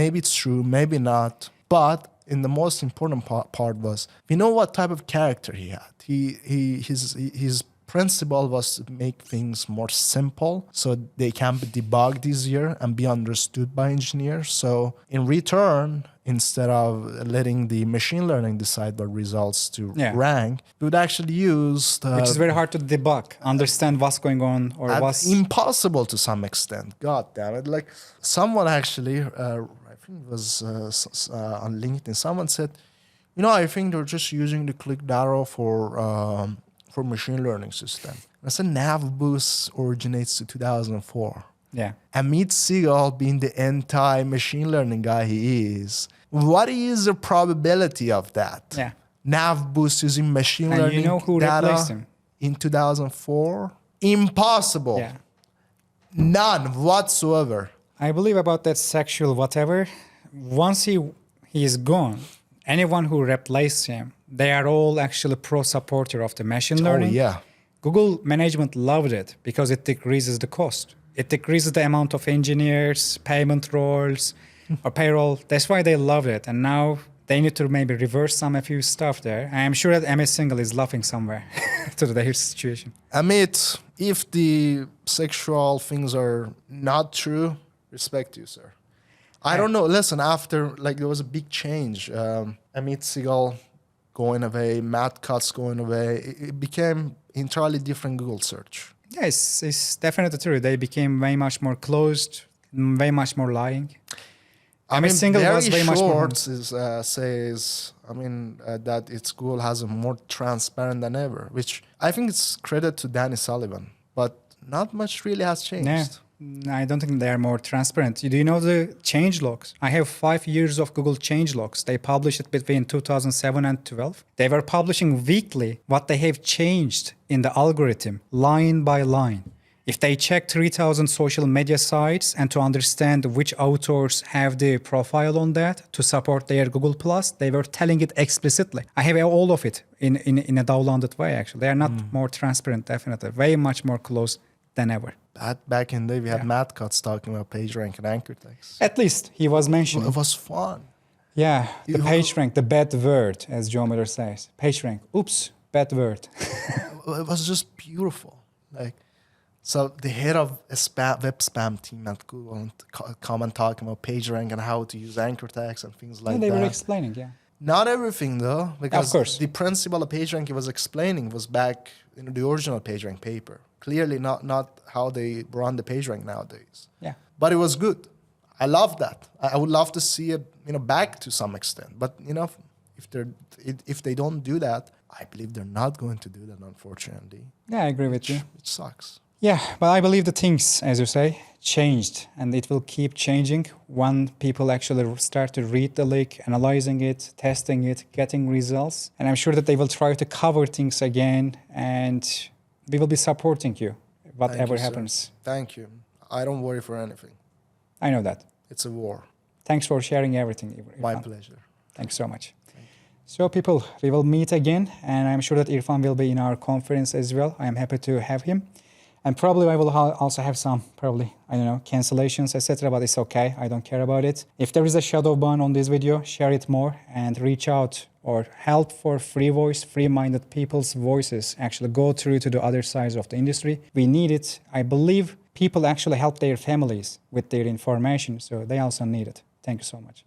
Maybe it's true, maybe not. But the most important part was, we know what type of character he had. His principle was to make things more simple so they can be debugged easier and be understood by engineers. So in return, instead of letting the machine learning decide what results to rank, we would actually use which is very hard to debug, understand what's going on or what's impossible to some extent. God damn it! Like someone actually, I think it was on LinkedIn. Someone said, I think they're just using the click arrow for machine learning system. I said nav boost originates to 2004. Yeah. Amit Singhal being the anti-machine learning guy he is, what is the probability of that? Yeah. Nav boost using machine and learning you know who data replaced him? In 2004? Impossible. Yeah. None whatsoever. I believe about that sexual whatever. Once he is gone, anyone who replaced him, they are all actually pro-supporter of the machine learning. Oh, yeah. Google management loved it because it decreases the cost. It decreases the amount of engineers, payment roles, or payroll. That's why they loved it. And now they need to maybe reverse a few stuff there. I am sure that Amit Singhal is laughing somewhere to their situation. Amit, if the sexual things are not true, respect you, sir. I don't know. Listen, after there was a big change. Amit Singhal going away, Matt Cutts going away. It became entirely different Google search. Yes, it's definitely true. They became way much more closed, way much more lying. Singhal was way much more. Says, that its Google has a more transparent than ever, which I think it's credit to Danny Sullivan, but not much really has changed. Yeah. I don't think they are more transparent. Do you know the change logs? I have 5 years of Google change logs. They published it between 2007 and 12. They were publishing weekly what they have changed in the algorithm, line by line. If they check 3,000 social media sites and to understand which authors have the profile on that to support their Google+, they were telling it explicitly. I have all of it in a downloaded way, actually. They are not more transparent, definitely. Way much more close than ever. Back in the day, we had Matt Cutts talking about PageRank and anchor text. At least he was mentioned. It was fun. Yeah, the PageRank, the bad word, as Joe Miller says. PageRank, oops, bad word. It was just beautiful. So the head of a web spam team at Google and come and talking about PageRank and how to use anchor text and things like that. They were explaining, Not everything though, because of course. The principle of PageRank he was explaining was back in the original PageRank paper. Clearly not how they run the PageRank nowadays. Yeah. But it was good. I love that. I would love to see it, back to some extent. But if they don't do that, I believe they're not going to do that, unfortunately. Yeah, I agree with you. It sucks. Yeah, but I believe the things, as you say, changed, and it will keep changing when people actually start to read the leak, analyzing it, testing it, getting results. And I'm sure that they will try to cover things again, and we will be supporting you, whatever happens. Thank you. I don't worry for anything. I know that. It's a war. Thanks for sharing everything, Irfan. My pleasure. Thanks so much. So people, we will meet again, and I'm sure that Irfan will be in our conference as well. I am happy to have him. And probably I will also have some, cancellations, etc. But it's okay. I don't care about it. If there is a shadow ban on this video, share it more and reach out or help for free voice, free-minded people's voices actually go through to the other sides of the industry. We need it. I believe people actually help their families with their information, so they also need it. Thank you so much.